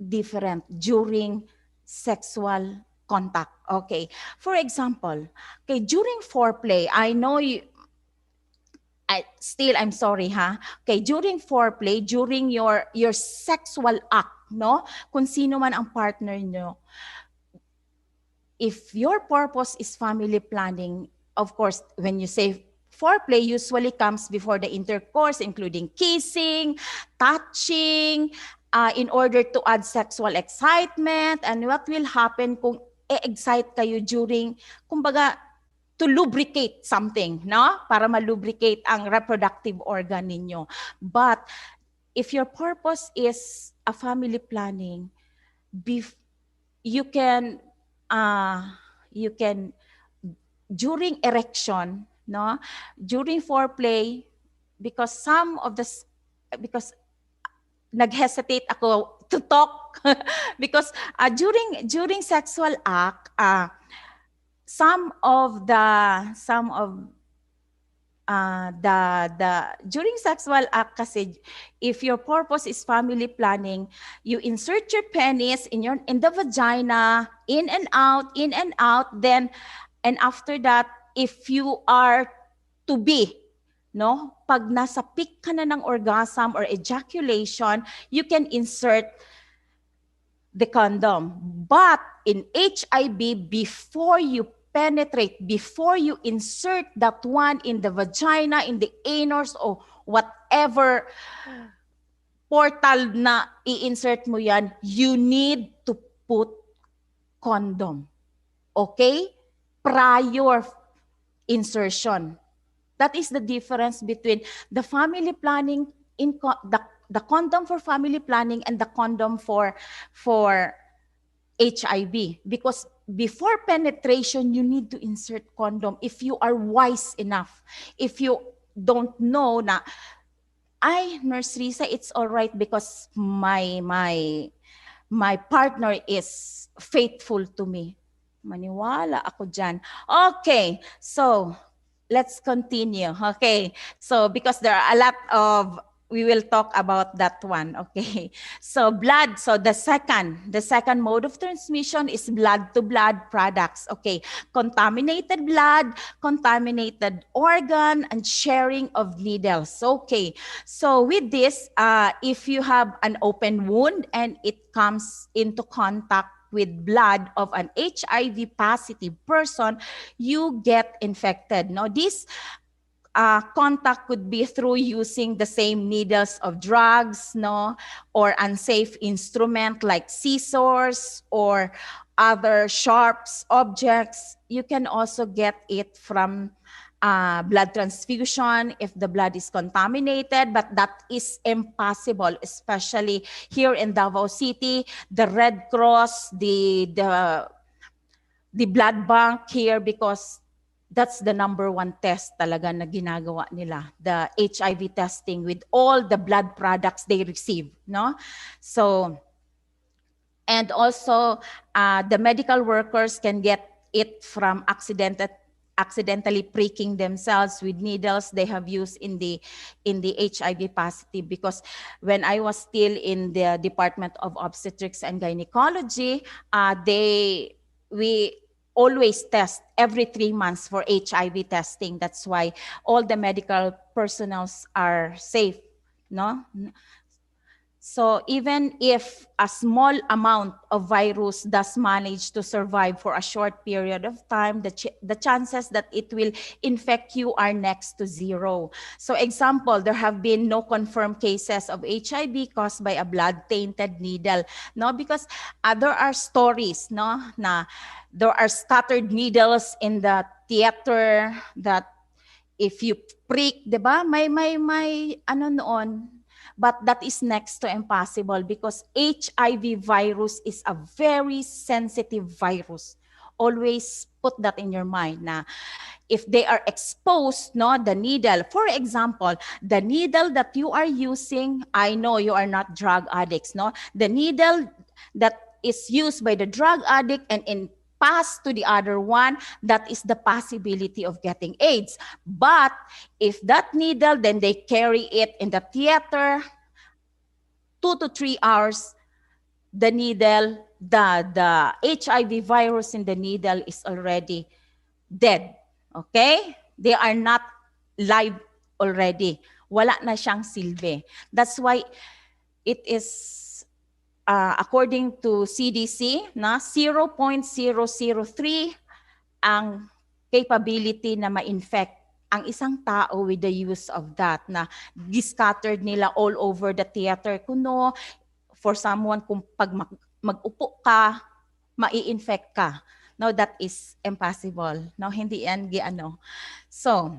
different during sexual contact. Okay. For example, okay, during foreplay, I know you, I'm sorry, ha? Okay, during foreplay, during your sexual act, no? Kung sino man ang partner nyo, if your purpose is family planning, of course, when you say foreplay, usually comes before the intercourse, including kissing, touching, in order to add sexual excitement. And what will happen kung e-excite kayo during, kumbaga, to lubricate something, no? Para ma-lubricate ang reproductive organ ninyo. But if your purpose is a family planning, you can during erection, no, during foreplay, because nag-hesitate ako to talk because during sexual act, some of during sexual act kasi, if your purpose is family planning, you insert your penis in the vagina, in and out, then, and after that, if you are to be, no, pag nasa peak ka na ng orgasm or ejaculation, you can insert the condom. But in HIV, before you penetrate, before you insert that one in the vagina, in the anus, or whatever portal na i-insert mo yan, you need to put condom. Okay? Prior insertion. That is the difference between the family planning, the condom for family planning and the condom for HIV. Because before penetration, you need to insert condom if you are wise enough. If you don't know na, ay, Nurse Risa, it's all right because my partner is faithful to me. Maniwala ako dyan. Okay, so let's continue. Okay, so because there are a lot of, we will talk about that one. Okay, so blood. So the second mode of transmission is blood-to-blood products. Okay, contaminated blood, contaminated organ, and sharing of needles. Okay, so with this, if you have an open wound and it comes into contact with blood of an HIV positive person, you get infected. Now, this contact could be through using the same needles of drugs, no, or unsafe instrument like scissors or other sharp objects. You can also get it from blood transfusion if the blood is contaminated, but that is impossible, especially here in Davao City. The Red Cross, the blood bank here, because that's the number one test talaga na ginagawa nila, the HIV testing with all the blood products they receive, no? So, and also the medical workers can get it from accidental accidentally pricking themselves with needles they have used in the HIV positive. Because when I was still in the Department of Obstetrics and Gynecology, we always test every 3 months for HIV testing. That's why all the medical personnels are safe, no? So even if a small amount of virus does manage to survive for a short period of time, the chances that it will infect you are next to zero. So example, there have been no confirmed cases of HIV caused by a blood-tainted needle. No, because there are stories, no, na there are scattered needles in the theater that if you prick, 'di ba? May ano noon. But that is next to impossible because HIV virus is a very sensitive virus. Always put that in your mind na if they are exposed, no, the needle, for example, the needle that you are using, I know you are not drug addicts, no? The needle that is used by the drug addict and in pass to the other one, that is the possibility of getting AIDS. But if that needle, then they carry it in the theater, 2 to 3 hours, the needle, the HIV virus in the needle is already dead. Okay? They are not live already. Wala na siyang silbi. That's why it is, according to CDC, na 0.003 ang capability na ma-infect ang isang tao with the use of that na scattered nila all over the theater. Kuno, for someone, kung pag mag-upo ka, mai-infect ka. No, that is impossible. No, hindi yan giano. So,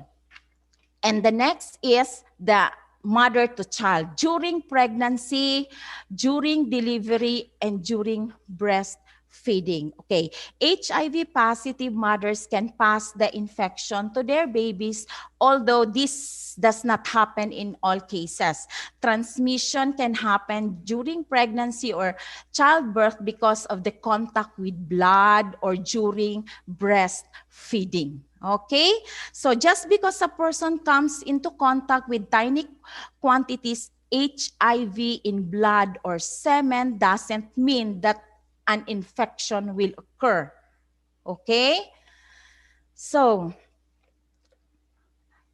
and the next is the mother to child. During pregnancy, during delivery, and during breastfeeding. Okay, HIV positive mothers can pass the infection to their babies, although this does not happen in all cases. Transmission can happen during pregnancy or childbirth because of the contact with blood or during breastfeeding. Okay, so just because a person comes into contact with tiny quantities HIV in blood or semen doesn't mean that an infection will occur. Okay, so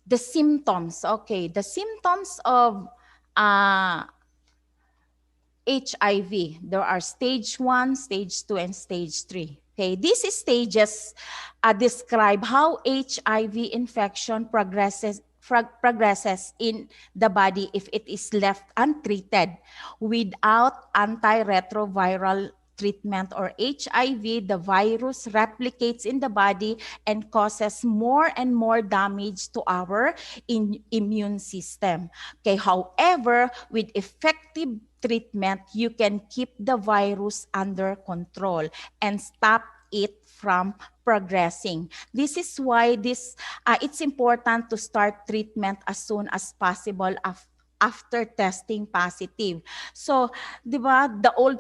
the symptoms. Okay, the symptoms of HIV. There are stage 1, stage 2, and stage 3. Okay, these stages describe how HIV infection progresses in the body if it is left untreated without antiretroviral treatment or HIV. The virus replicates in the body and causes more and more damage to our immune system. Okay, however, with effective treatment, you can keep the virus under control and stop it from progressing. This is why it's important to start treatment as soon as possible after testing positive. So, di ba,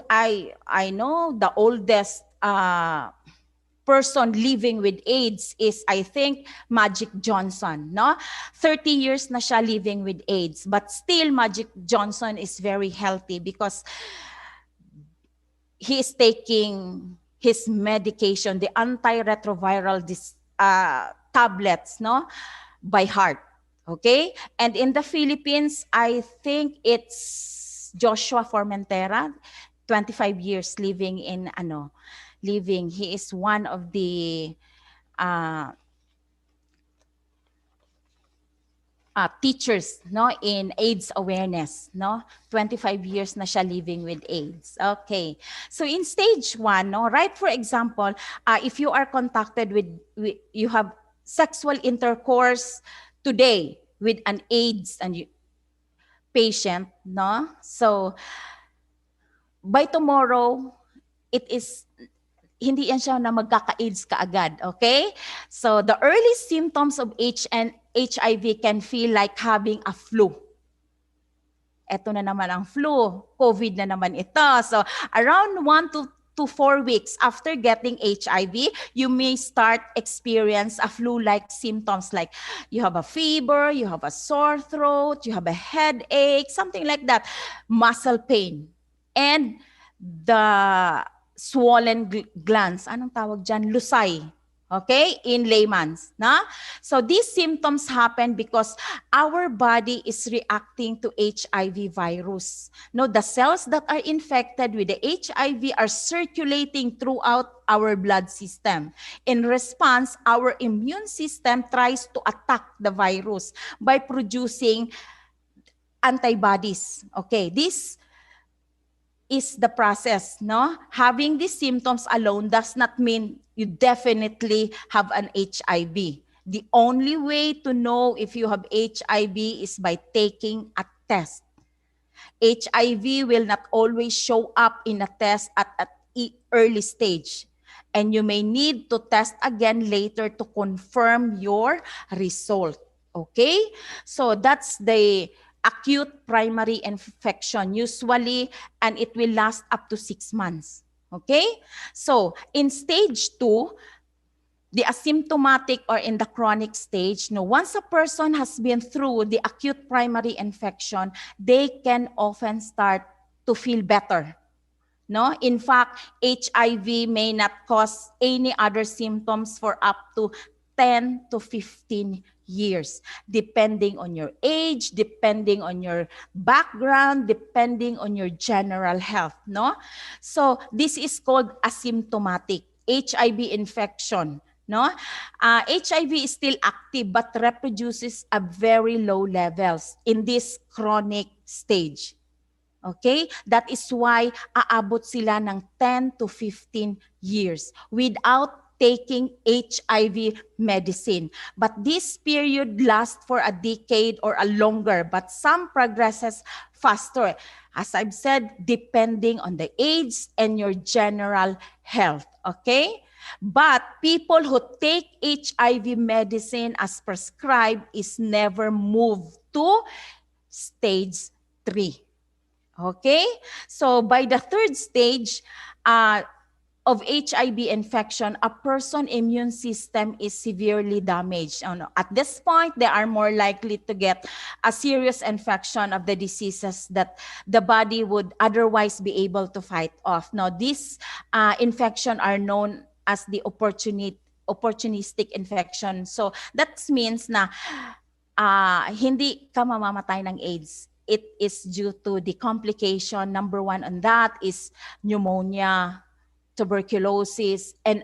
I know the oldest person living with AIDS is, I think, Magic Johnson, no? 30 years na siya living with AIDS, but still Magic Johnson is very healthy because he is taking his medication, the antiretroviral tablets, no, by heart. Okay? And in the Philippines, I think it's Joshua Formentera, 25 years living in he is one of the teachers, no, in AIDS awareness, no? 25 years na siya living with AIDS. Okay. So in stage 1, no, right, for example, if you are contacted with you have sexual intercourse today with an AIDS patient, no? So by tomorrow, it is hindi yan siya na magkaka-AIDS kaagad, okay? So the early symptoms of HIV can feel like having a flu. Ito na naman ang flu. COVID na naman ito. So around 1 to to 4 weeks after getting HIV, you may start experience a flu-like symptoms like you have a fever, you have a sore throat, you have a headache, something like that, muscle pain, and the swollen glands. Anong tawag dyan? Lusay. Okay? In layman's. Na? So these symptoms happen because our body is reacting to HIV virus. No, the cells that are infected with the HIV are circulating throughout our blood system. In response, our immune system tries to attack the virus by producing antibodies. Okay, this is the process, no? Having these symptoms alone does not mean you definitely have an HIV. The only way to know if you have HIV is by taking a test. HIV will not always show up in a test at early stage. And you may need to test again later to confirm your result. Okay? So that's the acute primary infection usually, and it will last up to 6 months. Okay? So in stage 2, the asymptomatic or in the chronic stage, no, once a person has been through the acute primary infection, they can often start to feel better. No? In fact, HIV may not cause any other symptoms for up to 10 to 15 years, depending on your age, depending on your background, depending on your general health. No? So this is called asymptomatic HIV infection. No, HIV is still active but reproduces at very low levels in this chronic stage. Okay? That is why aabot sila ng 10 to 15 years without taking HIV medicine. But this period lasts for a decade or a longer, but some progresses faster. As I've said, depending on the age and your general health. Okay? But people who take HIV medicine as prescribed is never moved to stage 3. Okay? So by the third stage of HIV infection, a person's immune system is severely damaged. At this point, they are more likely to get a serious infection of the diseases that the body would otherwise be able to fight off. Now, these infections are known as the opportunistic infection. So that means na hindi ka mamamatay ng AIDS. It is due to the complication. Number 1 on that is pneumonia, tuberculosis, and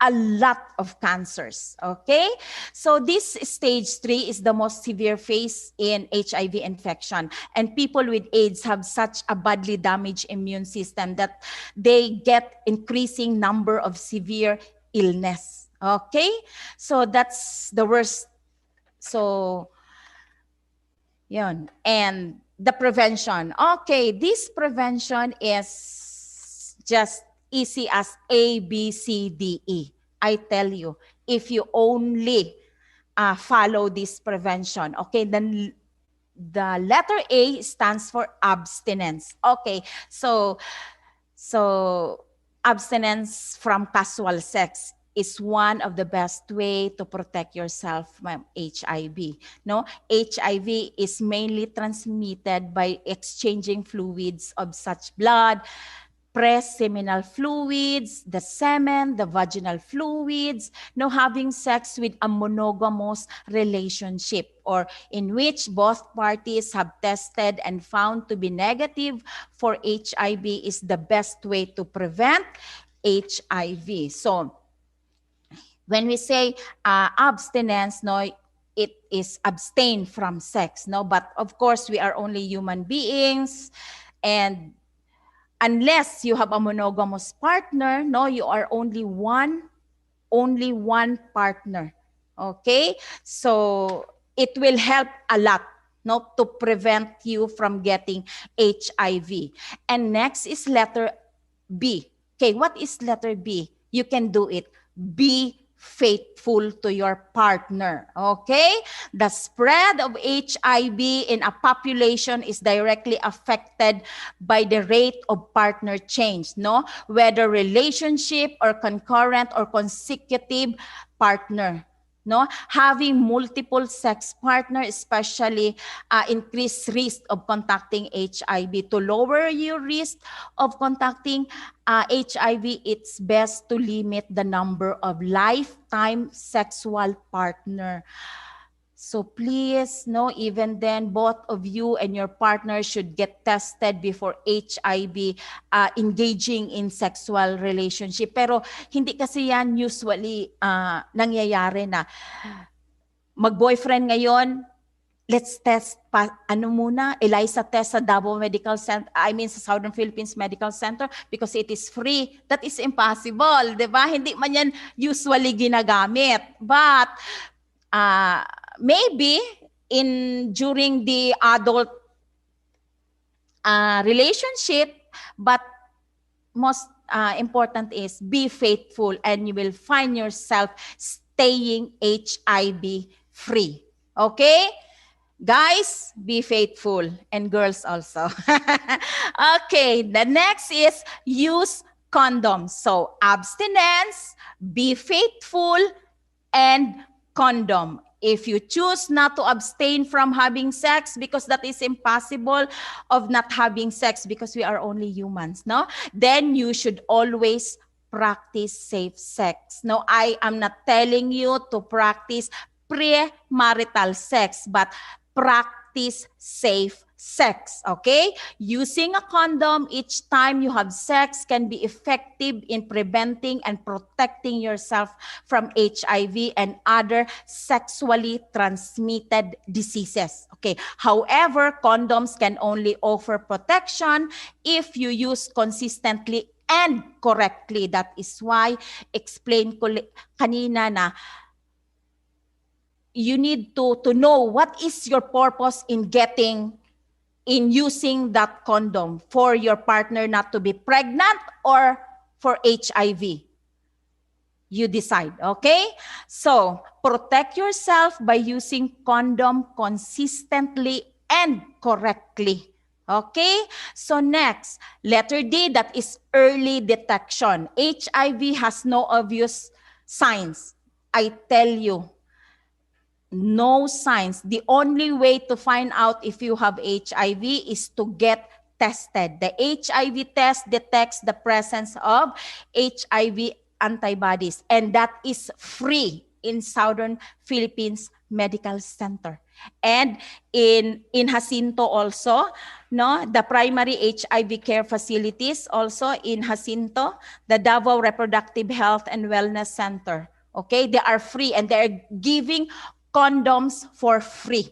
a lot of cancers. Okay? So this stage 3 is the most severe phase in HIV infection. And people with AIDS have such a badly damaged immune system that they get increasing number of severe illness. Okay? So that's the worst. So, yun. And the prevention. Okay, this prevention is just easy as A, B, C, D, E. I tell you, if you only follow this prevention, okay, then the letter A stands for abstinence. Okay, so abstinence from casual sex is one of the best way to protect yourself from HIV. No, HIV is mainly transmitted by exchanging fluids of such blood, pre-seminal fluids, the semen, the vaginal fluids, no, having sex with a monogamous relationship or in which both parties have tested and found to be negative for HIV is the best way to prevent HIV. So when we say abstinence, no, it is abstain from sex, no, but of course we are only human beings, and unless you have a monogamous partner, no, you are only one partner. Okay? So it will help a lot, no, to prevent you from getting HIV. And next is letter B. Okay, what is letter B? You can do it. Be faithful to your partner. Okay? The spread of HIV in a population is directly affected by the rate of partner change, no? Whether relationship or concurrent or consecutive partner. No, having multiple sex partner especially increase risk of contacting HIV. To lower your risk of contacting HIV, it's best to limit the number of lifetime sexual partner. So please, no, even then, both of you and your partner should get tested before HIV engaging in sexual relationship. Pero hindi kasi yan usually nangyayari na mag-boyfriend ngayon, let's test ano muna, ELISA test sa Davao Medical Center, sa Southern Philippines Medical Center because it is free. That is impossible, 'di ba? Hindi man yan usually ginagamit. But maybe during the adult relationship, but most important is be faithful and you will find yourself staying HIV free. Okay? Guys, be faithful, and girls also. Okay, the next is use condoms. So abstinence, be faithful, and condom. If you choose not to abstain from having sex because that is impossible of not having sex because we are only humans, no? Then you should always practice safe sex. No, I am not telling you to practice premarital sex, but practice safe sex, okay? Using a condom each time you have sex can be effective in preventing and protecting yourself from HIV and other sexually transmitted diseases, okay? However, condoms can only offer protection if you use consistently and correctly. That is why explain ko kanina na you need to know what is your purpose in using that condom, for your partner not to be pregnant or for HIV. You decide, okay? So, protect yourself by using condom consistently and correctly. Okay? So next, letter D, that is early detection. HIV has no obvious signs. I tell you, no signs. The only way to find out if you have HIV is to get tested. The HIV test detects the presence of HIV antibodies, and that is free in Southern Philippines Medical Center. And in Jacinto also, no, the primary HIV care facilities also in Jacinto, the Davao Reproductive Health and Wellness Center. Okay, they are free and they're giving condoms for free.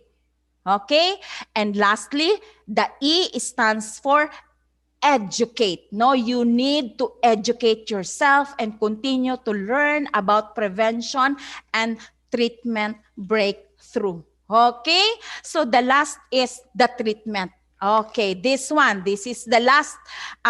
Okay? And lastly, the E stands for educate. No, you need to educate yourself and continue to learn about prevention and treatment breakthrough. Okay? So the last is the treatment. Okay, this is the last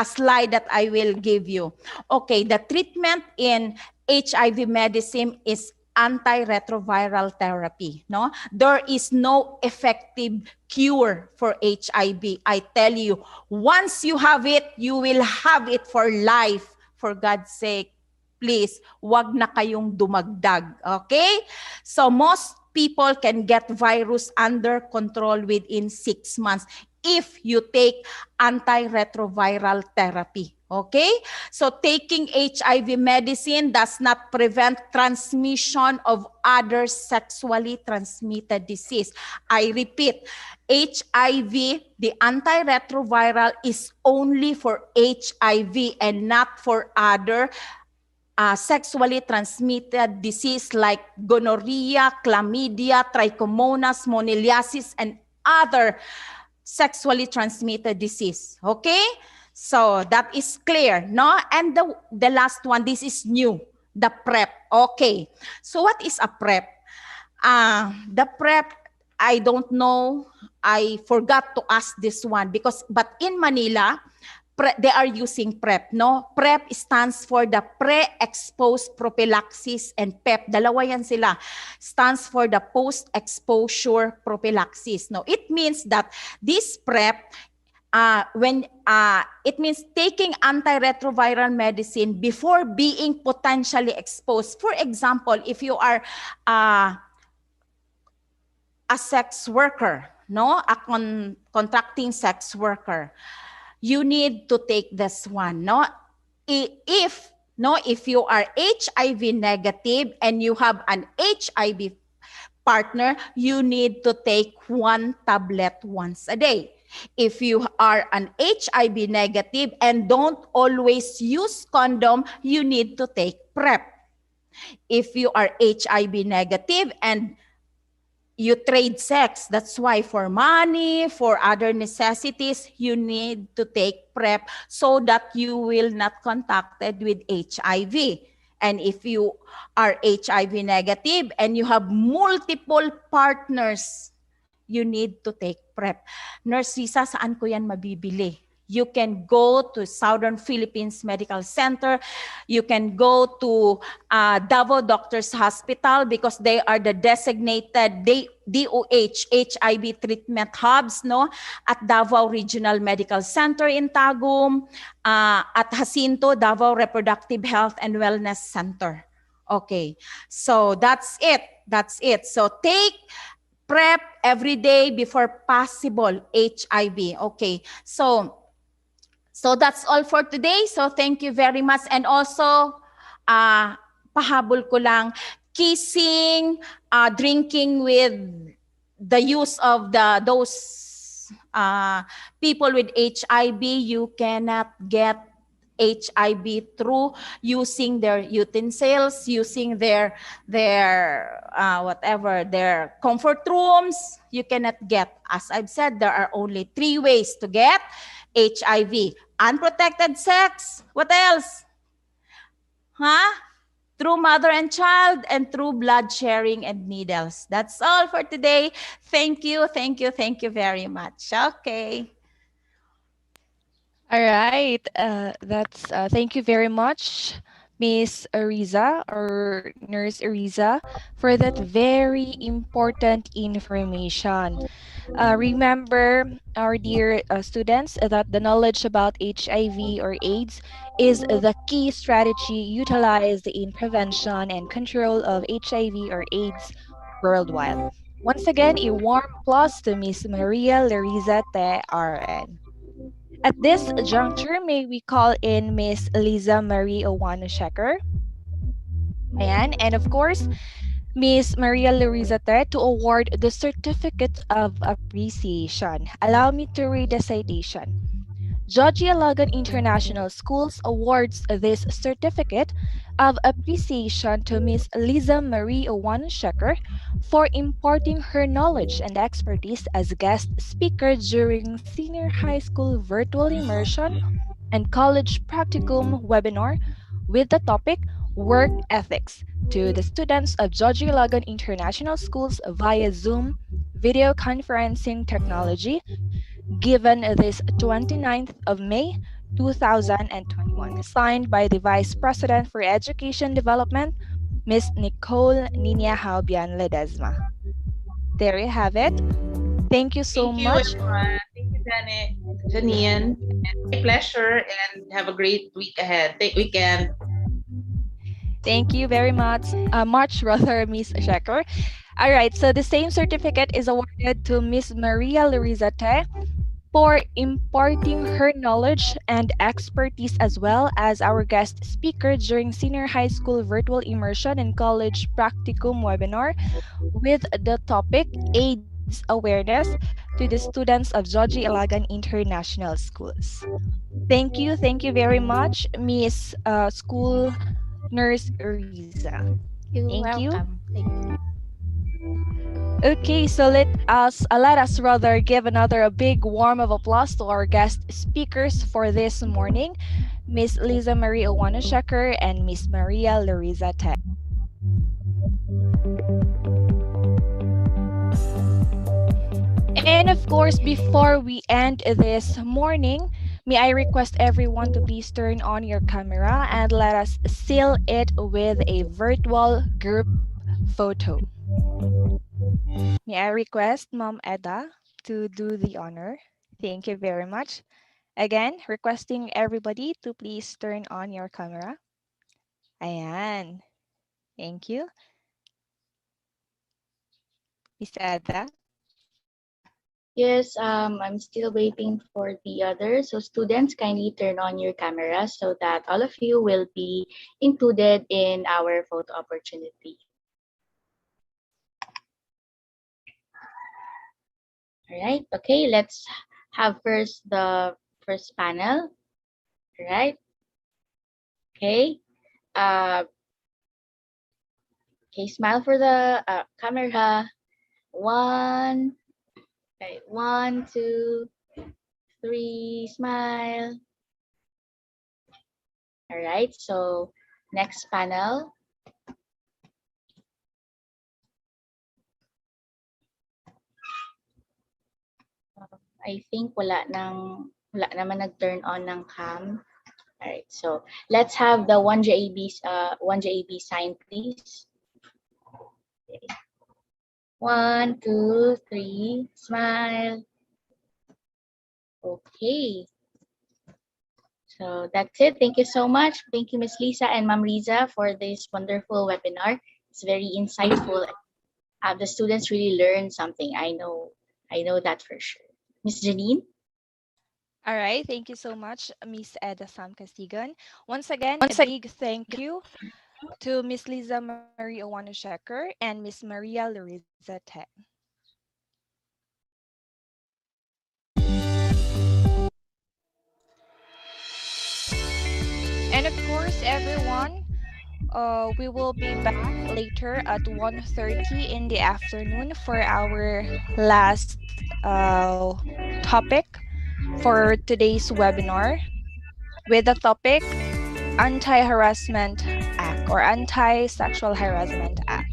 slide that I will give you. Okay, the treatment in HIV medicine is antiretroviral therapy. No, there is no effective cure for HIV. I tell you, once you have it, you will have it for life. For God's sake, please, wag na kayong dumagdag. Okay? So most people can get virus under control within 6 months if you take antiretroviral therapy. Okay? So taking HIV medicine does not prevent transmission of other sexually transmitted disease. I repeat, HIV, the antiretroviral, is only for HIV and not for other sexually transmitted disease like gonorrhea, chlamydia, trichomonas, moniliasis, and other sexually transmitted disease. Okay? So that is clear, no? And the last one, this is new, the PrEP. Okay. So what is a PrEP? The PrEP, I don't know. I forgot to ask this one but in Manila, they are using PrEP, no? PrEP stands for the pre-exposed prophylaxis, and PEP, dalawa yan sila, stands for the post-exposure prophylaxis. No, it means that this PrEP, it means taking antiretroviral medicine before being potentially exposed. For example, if you are a sex worker, no, a contracting sex worker, you need to take this one, no? If you are HIV negative and you have an HIV partner, you need to take 1 tablet once a day. If you are an HIV negative and don't always use condom, you need to take PrEP. If you are HIV negative and you trade sex, that's why for money, for other necessities, you need to take PrEP so that you will not contacted with HIV. And if you are HIV negative and you have multiple partners, you need to take PrEP. Nurse Risa, saan ko yan mabibili? You can go to Southern Philippines Medical Center. You can go to Davao Doctors Hospital because they are the designated DOH HIV treatment hubs, no? At Davao Regional Medical Center in Tagum, at Jacinto, Davao Reproductive Health and Wellness Center. Okay, so that's it. That's it. So take PrEP every day before possible HIV. Okay, so that's all for today. So thank you very much. And also, pahabol ko lang, kissing, drinking with the use of those people with HIV, you cannot get HIV through using their utensils, using their comfort rooms. You cannot get. As I've said, there are only 3 ways to get HIV. Unprotected sex. What else? Through mother and child, and through blood sharing and needles. That's all for today. Thank you, thank you, thank you very much. Okay. All right. Thank you very much, Miss Ariza or Nurse Ariza, for that very important information. Remember, our dear students, that the knowledge about HIV or AIDS is the key strategy utilized in prevention and control of HIV or AIDS worldwide. Once again, a warm applause to Miss Maria Larisa Te RN. At this juncture, may we call in Miss Liza Marie Owano Shecker. Ayan, and of course, Miss Maria Lurizate to award the Certificate of Appreciation. Allow me to read the citation. Georgia Logan International Schools awards this Certificate of Appreciation to Miss Liza Marie Owano Shecker for imparting her knowledge and expertise as guest speaker during Senior High School Virtual Immersion and College Practicum webinar with the topic Work Ethics to the students of Georgia Logan International Schools via Zoom video conferencing technology given this 29th of May 2021, signed by the Vice President for Education Development, Ms. Nicole Nina Haubian Ledesma. There you have it. Thank you so much. Everyone. Thank you, Janine. My pleasure, and have a great week ahead. Weekend. Thank you very much, Miss Shecker. All right, so the same certificate is awarded to Miss Maria Lurizate for imparting her knowledge and expertise as well as our guest speaker during Senior High School Virtual Immersion and College Practicum webinar with the topic AIDS Awareness to the students of Georgia Ilagan International Schools. Thank you very much, Miss School Nurse Riza. You're Thank you. welcome. Thank you. Okay, so let us rather give a big warm of applause to our guest speakers for this morning, Miss Liza Marie Owano Shecker and Miss Maria Larisa Te. And of course, before we end this morning, May I request everyone to please turn on your camera and let us seal it with a virtual group photo. May I request Mom Eda to do the honor? Thank you very much. Again, requesting everybody to please turn on your camera. Ayan. Thank you. Miss Eda. Yes, I'm still waiting for the others. So students, kindly turn on your camera so that all of you will be included in our photo opportunity. All right. Okay, let's have first the first panel. All right. Okay. Uh, okay, smile for the camera. One. Okay, 1, 2, 3, smile. All right. So next panel. I think wala naman nag-turn on ng cam. All right, so let's have the 1JAB sign, please. Okay. 1, 2, 3, smile. Okay. So that's it. Thank you so much. Thank you, Miss Lisa and Ma'am Riza, for this wonderful webinar. It's very insightful. The students really learned something. I know that for sure. Miss Janine? All right. Thank you so much, Miss Eda Sam Castigan. Once again, a big thank you to Miss Liza Marie Owano Shecker and Miss Maria Luisa Tech. And of course, everyone, we will be back later at 1:30 in the afternoon for our last topic for today's webinar with the topic Anti-Harassment Act or Anti-Sexual Harassment Act.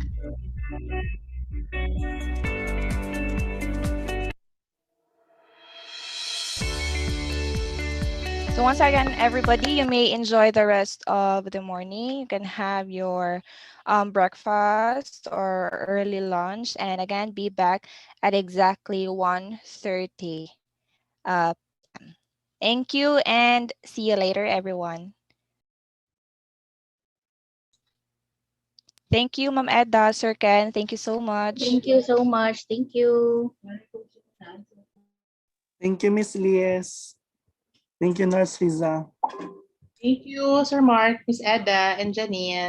So once again, everybody, you may enjoy the rest of the morning. You can have your breakfast or early lunch, and again, be back at exactly 1:30. Uh, Thank you, and see you later, everyone. Thank you, Ma'am Edda, Sir Ken. Thank you so much. Thank you so much. Thank you. Thank you, Miss Lies. Thank you, Nurse Riza. Thank you, Sir Mark, Miss Eda, and Janine.